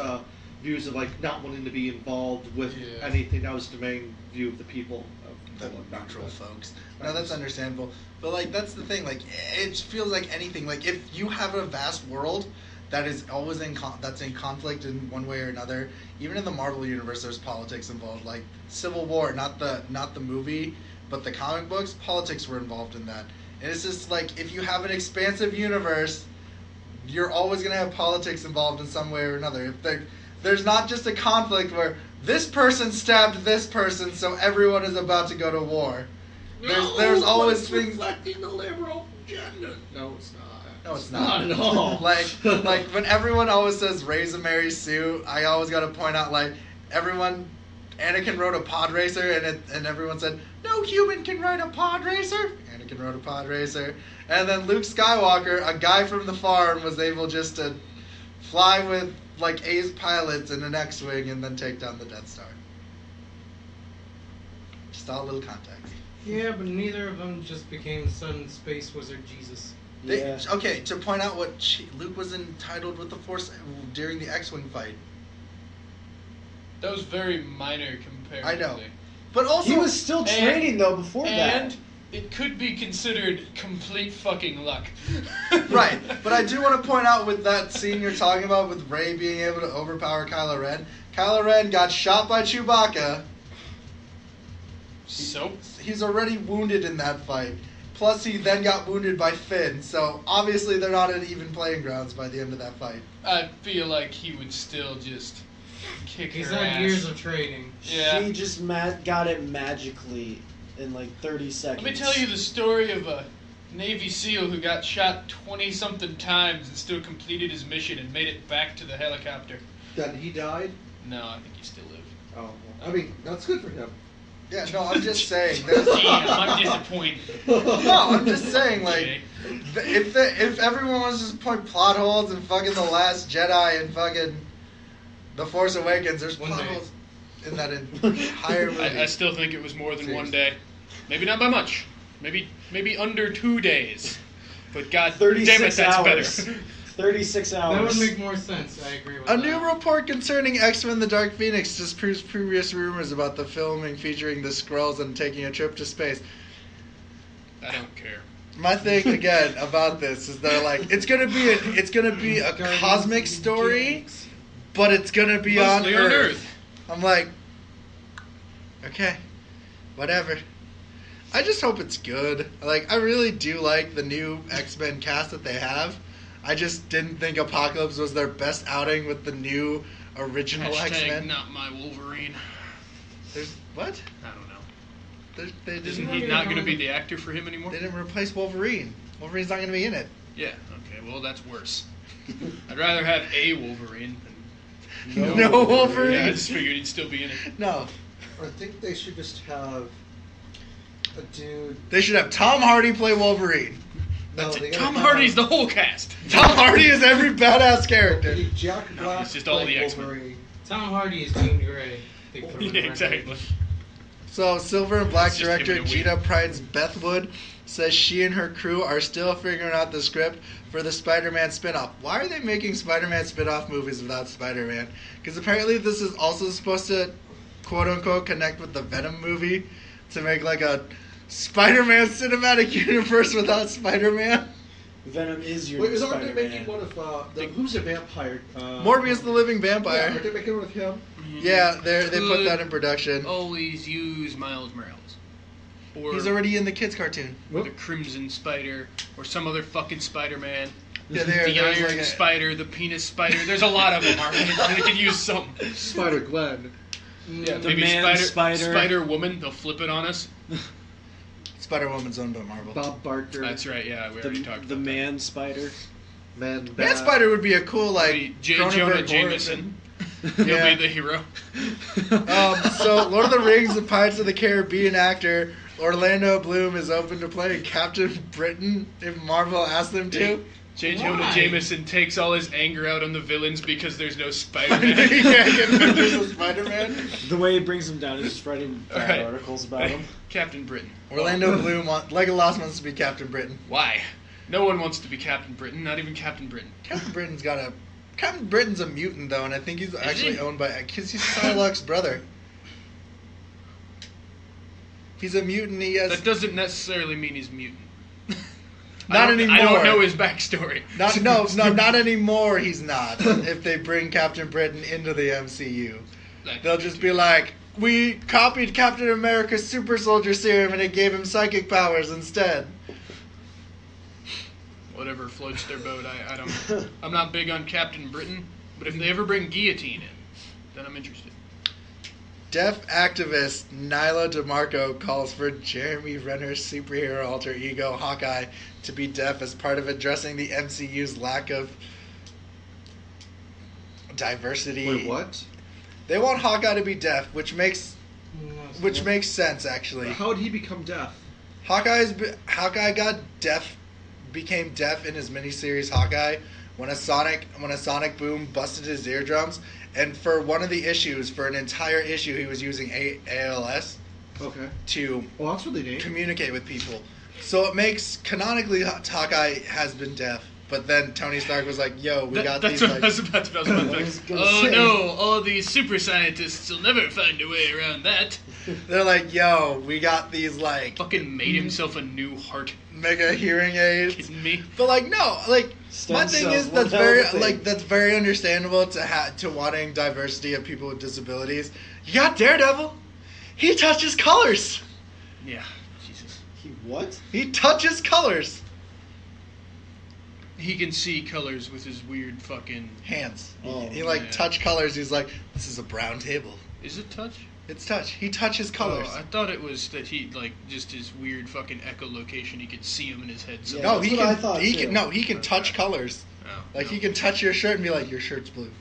views of like not wanting to be involved with Yeah. anything that was the main view of the people of The Poland back neutral then. folks. No, that's understandable. But like that's the thing. Like it feels like anything. Like if you have a vast world that is always that's in conflict in one way or another. Even in the Marvel universe, there's politics involved. Like Civil War, not the movie, but the comic books. Politics were involved in that. And it's just like if you have an expansive universe, you're always gonna have politics involved in some way or another. If there's not just a conflict where this person stabbed this person, so everyone is about to go to war. There's always things. reflecting the liberal agenda. No, it's not. No, it's not. Not at all. like when everyone always says "Raise a Mary Sue," I always got to point out like everyone. Anakin rode a pod racer, and everyone said, "No human can ride a pod racer." Anakin rode a pod racer, and then Luke Skywalker, a guy from the farm, was able just to fly with like ace pilots in an X-wing and then take down the Death Star. Just all a little context. Yeah, but neither of them just became sudden space wizard Jesus. Yeah. Okay, to point out what Luke was entitled with the Force during the X-Wing fight. That was very minor comparatively. I know. But also... He was still training, though, before And that. it could be considered complete fucking luck. Right, but I do want to point out with that scene you're talking about with Rey being able to overpower Kylo Ren got shot by Chewbacca. So? He's already wounded in that fight. Plus, he then got wounded by Finn, so obviously they're not at even playing grounds by the end of that fight. I feel like he would still just kick He's her had ass. years of training. Yeah. She just got it magically in like 30 seconds. Let me tell you the story of a Navy SEAL who got shot 20-something times and still completed his mission and made it back to the helicopter. Then he died. No, I think he still lived. Oh, well, I mean, that's good for him. Yeah, no, I'm just saying. There's, Damn, I'm disappointed. no, I'm just saying, like, Okay. if everyone wants to just point plot holes in fucking The Last Jedi and fucking The Force Awakens, there's One plot day. holes in that entire movie. I still think it was more than one Seriously. day. Maybe not by much. Maybe under 2 days. But god damn it, 36 that's hours. better. 36 hours. That would make more sense. I agree with A that. new report concerning X-Men The Dark Phoenix disproves previous rumors about the filming featuring the Skrulls and taking a trip to space. I don't care. My thing again about this is they're like, it's gonna be a Guardians cosmic of the story, Galaxy. but it's gonna be Mostly on on Earth. Earth. I'm like, okay, whatever. I just hope it's good. Like, I really do like the new X-Men cast that they have. I just didn't think Apocalypse was their best outing with the new original Hashtag X-Men. not my Wolverine. There's what? I don't know. They Isn't didn't. he not going to be the actor for him anymore? They didn't replace Wolverine. Wolverine's not going to be in it. Yeah, okay, well that's worse. I'd rather have a Wolverine than No Wolverine. Yeah, I just figured he'd still be in it. No, I think they should just have a dude. they should have Tom Hardy play Wolverine. No, That's they it. gotta Tom have Hardy's the whole cast. Tom Hardy is every badass character. Jack No, Black. it's just all playing the X-Men. Wolverine. Tom Hardy is Jean Grey. They put him in the Yeah, exactly. So, Silver and Black It's just director him in a Gina Pride's Bethwood says she and her crew are still figuring out the script for the Spider-Man spin-off. Why are they making Spider-Man spin-off movies without Spider-Man? Because apparently this is also supposed to, quote-unquote, connect with the Venom movie to make like a Spider-Man cinematic universe without Spider-Man. Venom is your Wait, new aren't they Spider-Man. making one of who's a vampire? Morbius the Living Yeah, Vampire. aren't they making one of him? Yeah, they put that in production. Always use Miles Morales. Or, He's already in the kids' cartoon. or the Crimson Spider, or some other fucking Spider-Man. Yeah, The there's Iron like a- Spider, the Penis Spider. There's a lot of them. They could use some. Spider Gwen. Yeah, The maybe Man Spider, Spider. Spider Woman. They'll flip it on us. Spider-Woman's owned by Marvel. Bob Barker. That's right. Yeah, we already talked The about Man Spider. Man. Man Bat. Spider would be a cool, that. like, J. Cronenberg Jonah horror Jameson. film. He'll Yeah. be the hero. So, Lord of the Rings, the Pirates of the Caribbean actor Orlando Bloom is open to playing Captain Britain if Marvel asks him to. J. Why? Jonah Jameson takes all his anger out on the villains because there's no He Spider-Man. can't get pictures of Spider-Man. The way he brings him down is just writing bad Alright. articles about him. Captain Britain. Orlando Bloom, Legolas wants to be Captain Britain. Why? No one wants to be Captain Britain, not even Captain Britain. Captain Britain's a mutant, though, and I think he's actually he? owned by... Because he's Psylocke's brother. He's a mutant, he has... That doesn't necessarily mean he's mutant. Not I don't anymore. know his backstory. Not anymore. He's not. If they bring Captain Britain into the MCU, they'll just be like, "We copied Captain America's super soldier serum and it gave him psychic powers instead." Whatever floats their boat. I don't. I'm not big on Captain Britain, but if they ever bring guillotine in, then I'm interested. Deaf activist Nyla DeMarco calls for Jeremy Renner's superhero alter ego Hawkeye to be deaf as part of addressing the MCU's lack of diversity. Wait, what? They want Hawkeye to be deaf, which makes sense actually. How did he become deaf? Hawkeye became deaf in his miniseries Hawkeye when a sonic boom busted his eardrums, and for one of the issues, for an entire issue, he was using ALS, Okay. to Well, that's really neat. communicate with people. So it makes canonically Hawkeye has been deaf, but then Tony Stark was like, "Yo, we got that's these." what I was about to. I was gonna Oh say. no! All these super scientists will never find a way around that. They're like, "Yo, we got these like Fucking made himself a new heart. mega hearing aids." Kidding me? But like, no, like Stem my thing cells, is one that's hell of very a thing. like that's very understandable to wanting diversity of people with disabilities. You got Daredevil. He touches colors. Yeah. Jesus. He what? He touches colors. He can see colors with his weird fucking. Hands. Oh, he like yeah. touch colors. He's like, this is a brown table. Is it touch? It's touch. He touches colors. Oh, I thought it was that he like just his weird fucking echolocation. He could see him in his head. Yeah, No, that's he what I can. thought, He too. can. No, he can touch colors. Oh, Like no. he can touch your shirt and be like, your shirt's blue.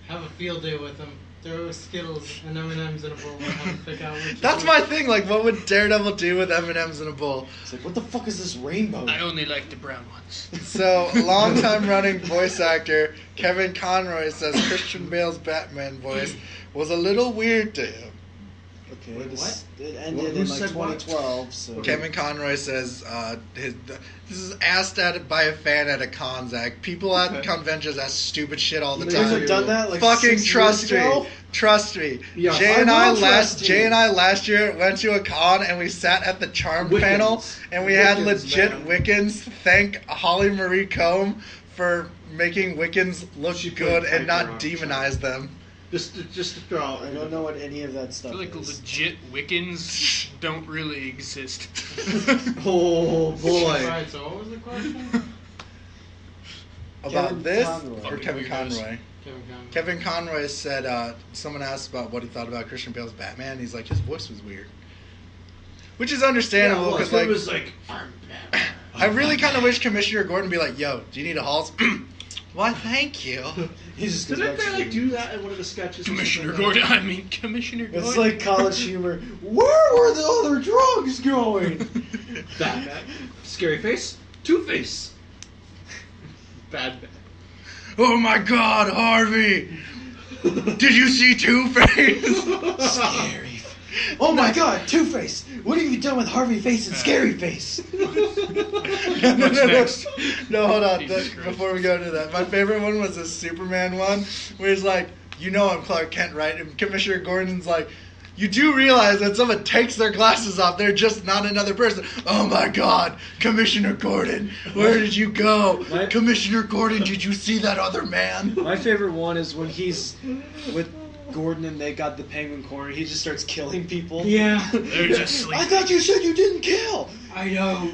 Have a field day with them. Throw Skittles and M&Ms in a bowl and have to pick out which. That's my thing. Like, what would Daredevil do with M&Ms in a bowl? It's like, what the fuck is this rainbow? I only like the brown ones. So, longtime running voice actor Kevin Conroy says Christian Bale's Batman voice was a little weird to him. Okay, Wait, this, it Who ended in like said what? 2012, so... Kevin Conroy says this is asked at by a fan at a con, Zach. People at Okay. conventions ask stupid shit all the You You time. guys have done that like Fucking 6 trust years ago? me. Trust me. Yeah, Jay I and I will last trust you. Jay and I last year went to a con and we sat at the Charmed Wiccans. panel and we had Wiccans, legit man. Wiccans thank Holly Marie Combe for making Wiccans look She good played and not Piper on demonize them. Just to throw out. I don't know what any of that I stuff feel like is. legit Wiccans don't really exist. Oh boy. Right, so what was the question? About Kevin this Conroy. or Fucking Kevin weirdos. Conroy? Kevin Conroy. Kevin Conroy said someone asked about what he thought about Christian Bale's Batman. He's like, his voice was weird, which is understandable Yeah, because well, like it was like. "I'm Batman." I really kind of wish Commissioner Gordon would be like, "Yo, do you need a Halls?" Why, thank you. He just goes Didn't back they to like sleep. do that in one of the sketches? or Commissioner something Gordon. like I mean, Commissioner Gordon. It's like college humor. Where were the other drugs going? that? Batman, Scary Face, Two Face, Batman. Oh my God, Harvey! Did you see Two-Face? Scary. Oh my god, Two-Face! What have you done with Harvey Face and Scary Face? No, next? No, hold on. Jesus Christ. Before we go to that, my favorite one was the Superman one, where he's like, "You know I'm Clark Kent, right?" And Commissioner Gordon's like, "You do realize that someone takes their glasses off, they're just not another person." Oh my God, Commissioner Gordon, where did you go? My- Commissioner Gordon, did you see that other man? My favorite one is when he's with Gordon and they got the Penguin Corner. He just starts killing people. Yeah. They're just I sleeping. thought you said you didn't kill. I know.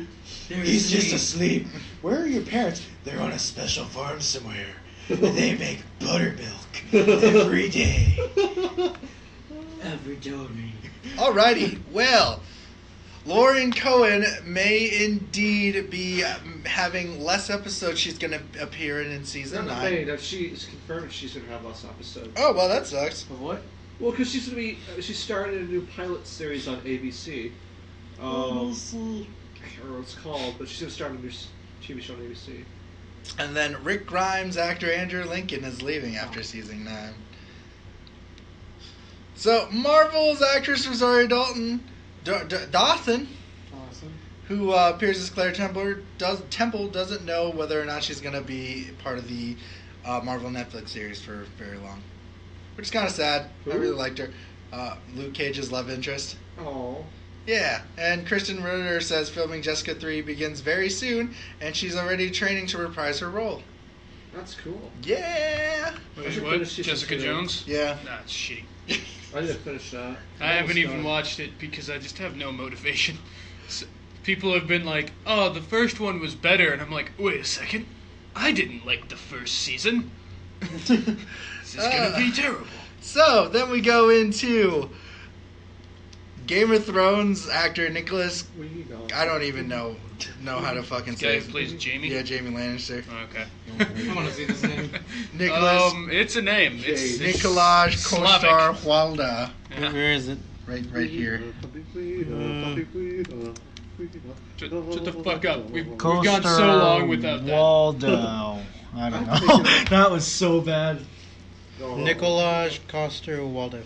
He's just asleep. Where are your parents? They're on a special farm somewhere. They make buttermilk every day. Every day. Alrighty, well, Lauren Cohen may indeed be having less episodes she's going to appear in season Not 9. many. That she's confirmed she's gonna have less episodes. Oh, well, that sucks. Of what? Well, because she's gonna be. She's starting a new pilot series on ABC. I can't remember what it's called, but she's gonna start a new TV show on ABC. And then Rick Grimes actor Andrew Lincoln is leaving after season 9. So, Marvel's actress Rosario Dawson, Awesome. who appears as Claire Temple, doesn't know whether or not she's going to be part of the Marvel Netflix series for very long. Which is kind of sad. I Who? really liked her. Luke Cage's love interest. Oh. Yeah, and Kristen Ritter says filming Jessica 3 begins very soon, and she's already training to reprise her role. That's cool. Yeah! I Wait, should what? finish season Jessica 2. Jones? Yeah. Nah, it's shitty. I didn't finish that. I haven't even Almost watched it because I just have no motivation. So, people have been like, "Oh, the first one was better," and I'm like, "Wait a second, I didn't like the first season. This is gonna be terrible." So, then we go into Game of Thrones actor Nicholas. done. We go. I don't even know how to fucking Guy say who plays Jamie. Yeah, Jamie Lannister. Oh, okay. I want to see this name. Nicholas It's a name. It's Nikolaj Slavic. Kostar-Waldau. Yeah. Where is it? Right here. Shut the fuck up. We've gone so long without that. Waldo. I don't know. That was so bad. Nikolaj Coster-Waldau.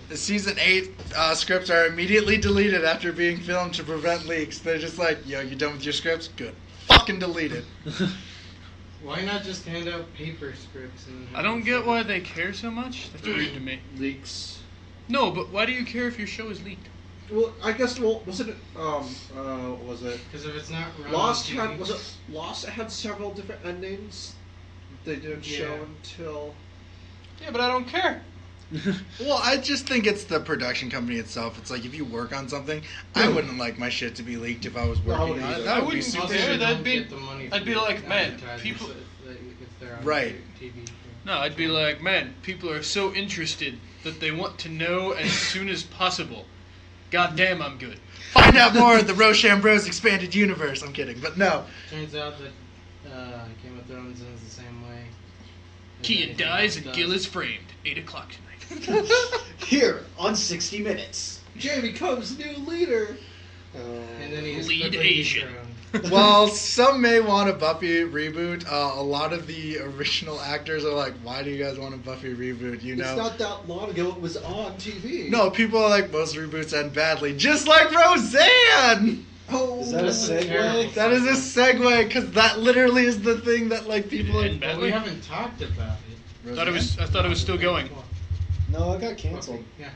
The season 8 scripts are immediately deleted after being filmed to prevent leaks. They're just like, yo, you done with your scripts? Good. Fucking delete it. Why not just hand out paper scripts? And I don't get why they care so much. That's weird to me. Leaks. No, but why do you care if your show is leaked? Well, I guess. Well, wasn't it? Was it? Because if it's not run Lost on TV, had was it Lost had several different endings. They didn't show until. Yeah, but I don't care. Well, I just think it's the production company itself. It's like if you work on something, I wouldn't like my shit to be leaked if I was No, I working wouldn't on it. either. That I would be wouldn't super. do that. Also, that'd don't be- get the money I'd for be like, man, advertising people- if they're on Right. TV. No, I'd be like, man, people are so interested that they want to know as soon as possible. God damn, I'm good. Find out more of the Rochambeau's expanded universe. I'm kidding, but no. Turns out that Game of Thrones ends the same way. as Kian anything dies else and does. Gil is framed. 8 o'clock tonight. Here on 60 Minutes. Jamie comes new leader. And then he is Lead quickly Asian. dethroned. While some may want a Buffy reboot, a lot of the original actors are like, why do you guys want a Buffy reboot? You It's know? not that long ago it was on TV. No, people are like, most reboots end badly. Just like Roseanne! Oh, Is that a segue? That is a segue, because that literally is the thing that, like, people Did it are... end Well, we haven't talked about it. I thought it was still going. No, it got canceled. Buffy, yeah.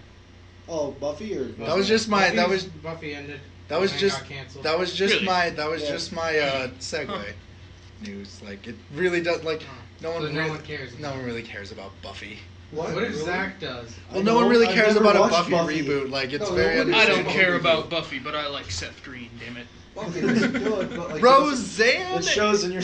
Oh, Buffy or That was just my... That was... Buffy ended. That was and just... got canceled. That was just Really? my... That was Yeah. just my, segue news. Like, it really does... Like, no one So no really... one cares. No one really cares about Buffy. What? What if Really? Zach does? Well, I no one don't- really I've cares never about a watched Buffy reboot. Like, it's No, very... no one- I don't understandable. care about Buffy, but I like Seth Green, damn it. Buffy was good, but like Roseanne! It shows in your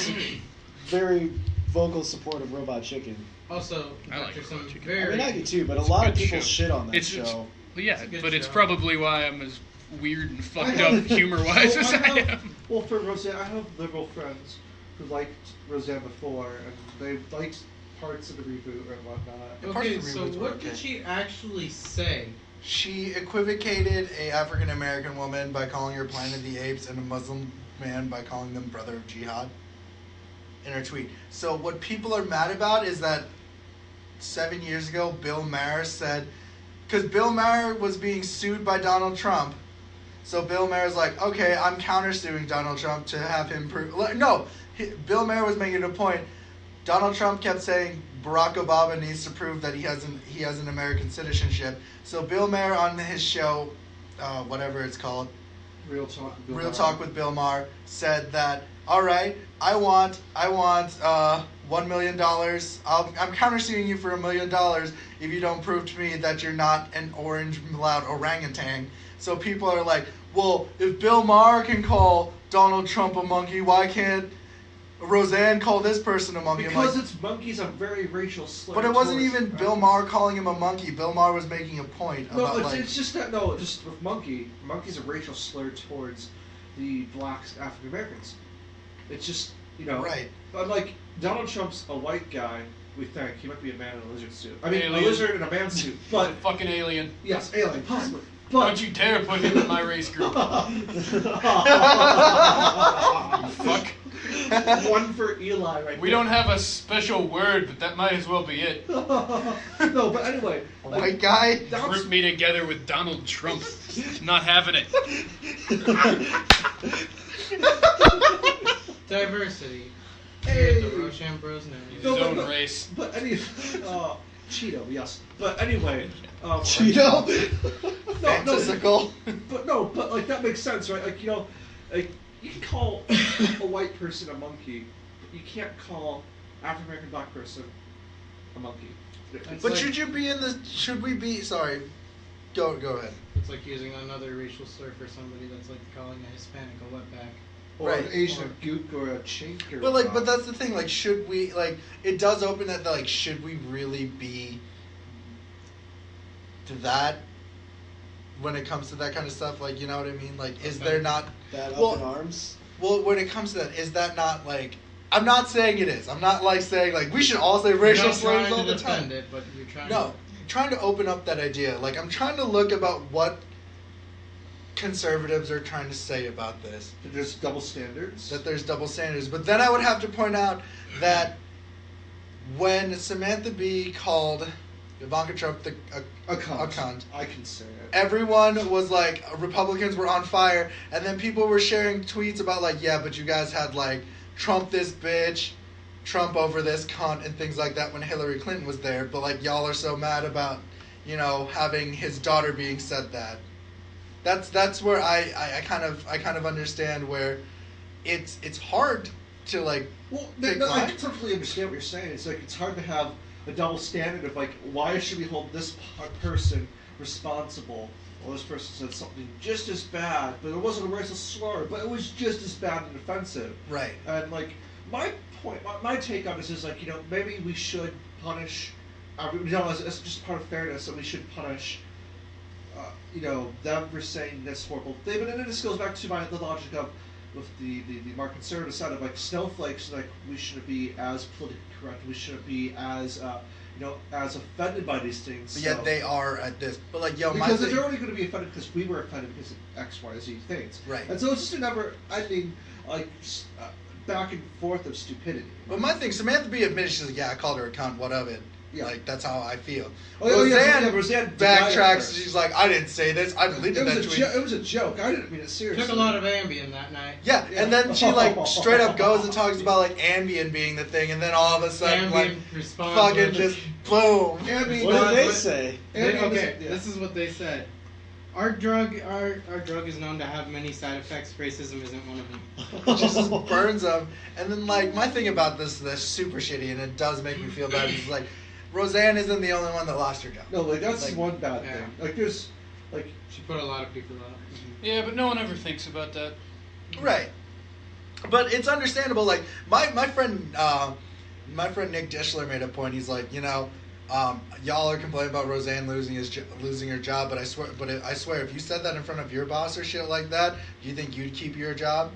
very vocal support of Robot Chicken. Also, I like after some Robot Chicken. I very. mean, I do too, but a It's a lot of good people show. shit on that It's- show. Well, yeah, It's a good but it's show. probably why I'm as weird and fucked I up have- humor-wise as well, I am. Well, for Roseanne, I have liberal friends who liked Roseanne before, and they liked parts of the reboot and whatnot. Parts Okay, of the so reboots were what did okay. she actually say? She equivocated a African American woman by calling her Planet of the Apes and a Muslim man by calling them Brother of Jihad in her tweet. So what people are mad about is that 7 years ago, Bill Maher said, because Bill Maher was being sued by Donald Trump, so Bill Maher's like, okay, I'm countersuing Donald Trump to have him prove. No, Bill Maher was making a point. Donald Trump kept saying Barack Obama needs to prove that he has an American citizenship. So Bill Maher on his show, whatever it's called, Real Talk. with Bill Real Maher. Talk with Bill Maher, said that, all right, I want $1 million. I'm countersuing you for $1 million if you don't prove to me that you're not an orange loud orangutan. So people are like, well, if Bill Maher can call Donald Trump a monkey, why can't Roseanne call this person a monkey? I'm Because like, it's monkeys a very racial slur. but it wasn't towards- even Bill Maher calling him a monkey. Bill Maher was making a point No, about it's, like, it's just that just with monkey's a racial slur towards the blacks, African Americans. It's just right. But like Donald Trump's a white guy. We think he might be a man in a lizard suit. I mean, Alien. a lizard in a man suit. But Fucking alien. yes, alien, possibly. But Don't you dare put him in my race group. Fuck. One for Eli right We there. don't have a special word, but that might as well be it. No, but anyway. A white guy. Group me together with Donald Trump. Not having it. Diversity. Hey. The Rochambeau's name. His No, own but- race. But anyway, Cheeto, yes. But anyway, Cheeto? No, Fantastical. but like that makes sense, right? Like like you can call a white person a monkey, but you can't call African American black person a monkey. It's But like- should we be, sorry, go ahead. It's like using another racial slur for somebody that's like calling a Hispanic a wetback. Or Right. an Asian a gook or a chink or. But that's the thing, like, should we, like, it does open that, like, should we really be to that when it comes to that kind of stuff? Like, you know what I mean? Like, is there not, That up Well- in arms? well, when it comes to that, is that not, like, I'm not saying it is. I'm not, like, saying, like, we should all say racial You're not slurs trying all to the defend time. it, but you're trying No, trying to open up that idea. Like, I'm trying to look about what conservatives are trying to say about this. There's double standards. That there's double standards. But then I would have to point out that when Samantha Bee called Ivanka Trump, A cunt. a cunt. I can say it. Everyone was like, Republicans were on fire, and then people were sharing tweets about like, yeah, but you guys had like Trump this bitch, Trump over this cunt, and things like that when Hillary Clinton was there. But like, y'all are so mad about, you know, having his daughter being said that. That's where I kind of understand where it's hard to like. Well, pick no, I sides. totally understand what you're saying. It's like it's hard to have a double standard of like, why should we hold this person responsible? Well, this person said something just as bad, but it wasn't a racist slur, but it was just as bad and offensive. Right. And like my point, my take on this is like, you know, maybe we should punish, you know, as just part of fairness, that we should punish, you know, them for saying this horrible thing. But then this goes back to the logic of with the more conservative side of like snowflakes, like we shouldn't be as politically correct, we shouldn't be as you know, as offended by these things. But yet they are at this. But like, yo, my because thing, they're only going to be offended because we were offended because of X, Y, Z things. Right. And so it's just a never-ending like back and forth of stupidity. But my thing, Samantha Bee admitted, she's like, yeah, I called her a cunt, what of it? Yeah. Like, that's how I feel. Oh, Roseanne, Roseanne denied it backtracks, first. she's like, I didn't say this, I deleted that tweet. It was a joke. I didn't mean it seriously. Took a lot of Ambien that night. Yeah, and then she like straight up goes and talks about like Ambien being the thing, and then all of a sudden Ambien like responds fucking with- just boom. Ambien, What did they but- say? Okay, yeah. this is what they said. Our drug is known to have many side effects. Racism isn't one of them. It just burns them. And then like my thing about this that's super shitty, and it does make me feel bad, is like Roseanne isn't the only one that lost her job. No, like that's Like, one bad yeah. thing. Like there's, like She put a lot of people out. Yeah, but no one ever thinks about that. Right. But it's understandable. Like my friend Nick Dishler made a point. He's like, you know, y'all are complaining about Roseanne losing her job, but I swear, if you said that in front of your boss or shit like that, do you think you'd keep your job?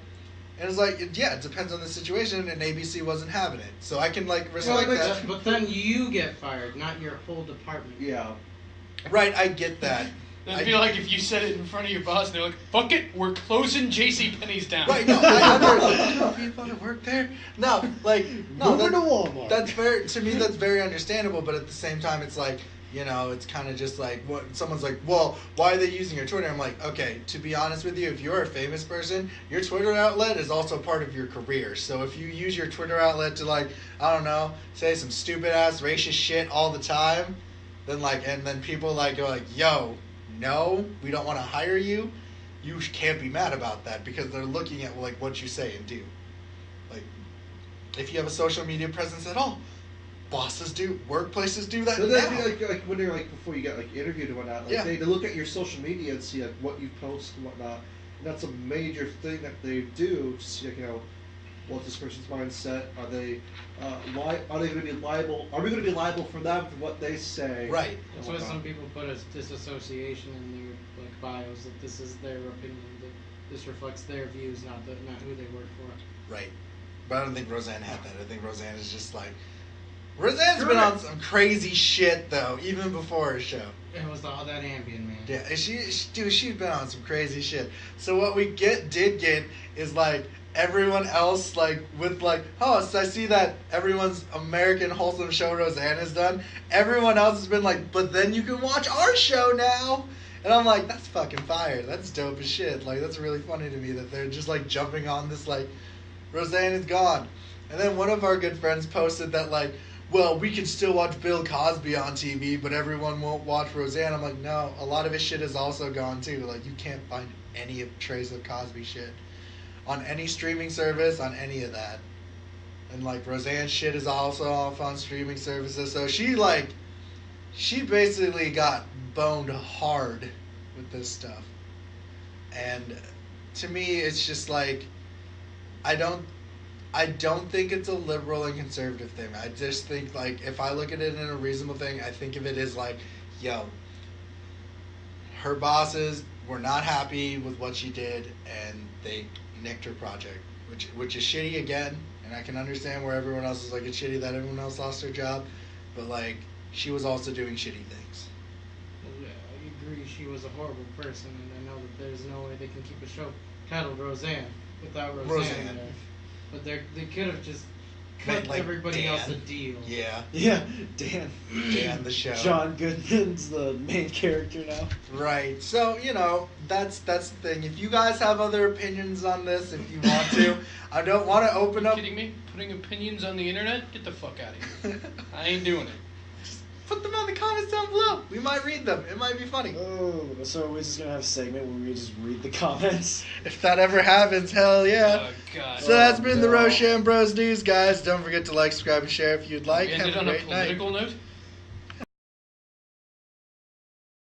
And it's like, yeah, it depends on the situation, and ABC wasn't having it, so I can like respect that. But then you get fired, not your whole department. yeah. Right, I get that. That'd be like if you said it in front of your boss and they're like, fuck it, we're closing JCPenney's down. Right, no, I under people that work there. No, like, no, Moving to Walmart. that's very, to me, that's very understandable, but at the same time, it's like, you know, it's kind of just like, what someone's like, well, why are they using your Twitter? I'm like, okay, to be honest with you, if you're a famous person, your Twitter outlet is also part of your career. So if you use your Twitter outlet to like, I don't know, say some stupid ass racist shit all the time, then like, and then people like go like, yo, no, we don't want to hire you. You can't be mad about that because they're looking at like what you say and do. Like, if you have a social media presence at all, bosses do, workplaces do that So that'd now. be like when you're like before you get like interviewed and whatnot. Like Yeah. they look at your social media and see like what you post and whatnot. And that's a major thing that they do to see like, you know, what's this person's mindset? Are they are they going to be liable? Are we going to be liable for them for what they say? Right. That's why some people put a disassociation in their like bios that this is their opinion, that this reflects their views, not who they work for. Right. But I don't think Roseanne had that. I think Roseanne is just like, Roseanne's been on some crazy shit though, even before her show. It was all that Ambien, man. Yeah, and she's been on some crazy shit. So what we did get is like everyone else like with like, oh, so I see that everyone's American wholesome show Roseanne has done. Everyone else has been like, but then you can watch our show now. And I'm like, that's fucking fire. That's dope as shit. Like that's really funny to me that they're just like jumping on this like, Roseanne is gone. And then one of our good friends posted that like, well, we can still watch Bill Cosby on TV, but everyone won't watch Roseanne. I'm like, no, a lot of his shit is also gone too. Like, you can't find any of trace of Cosby shit on any streaming service, on any of that. And like, Roseanne's shit is also off on streaming services. So she basically got boned hard with this stuff. And to me, it's just like, I don't think it's a liberal and conservative thing. I just think, like, if I look at it in a reasonable thing, I think of it as like, yo, her bosses were not happy with what she did, and they nicked her project, which is shitty again, and I can understand where everyone else is like, it's shitty that everyone else lost their job, but, like, she was also doing shitty things. Yeah, I agree. She was a horrible person, and I know that there's no way they can keep a show titled Roseanne without Roseanne. Roseanne. There. But they could have just cut like everybody Dan. else a deal. Yeah, Yeah, Dan. Dan the show. John Goodman's the main character now. Right. So, that's the thing. If you guys have other opinions on this, if you want to, I don't want to open Are up. you kidding me? Putting opinions on the internet? Get the fuck out of here. I ain't doing it. Put them on the comments down below. We might read them. It might be funny. Oh, so we're just gonna have a segment where we just read the comments. If that ever happens, hell yeah. Oh, God. So that's been the no. Rochambeau Bros News, guys. Don't forget to like, subscribe, and share if you'd like. We Have ended a on a great night. political note?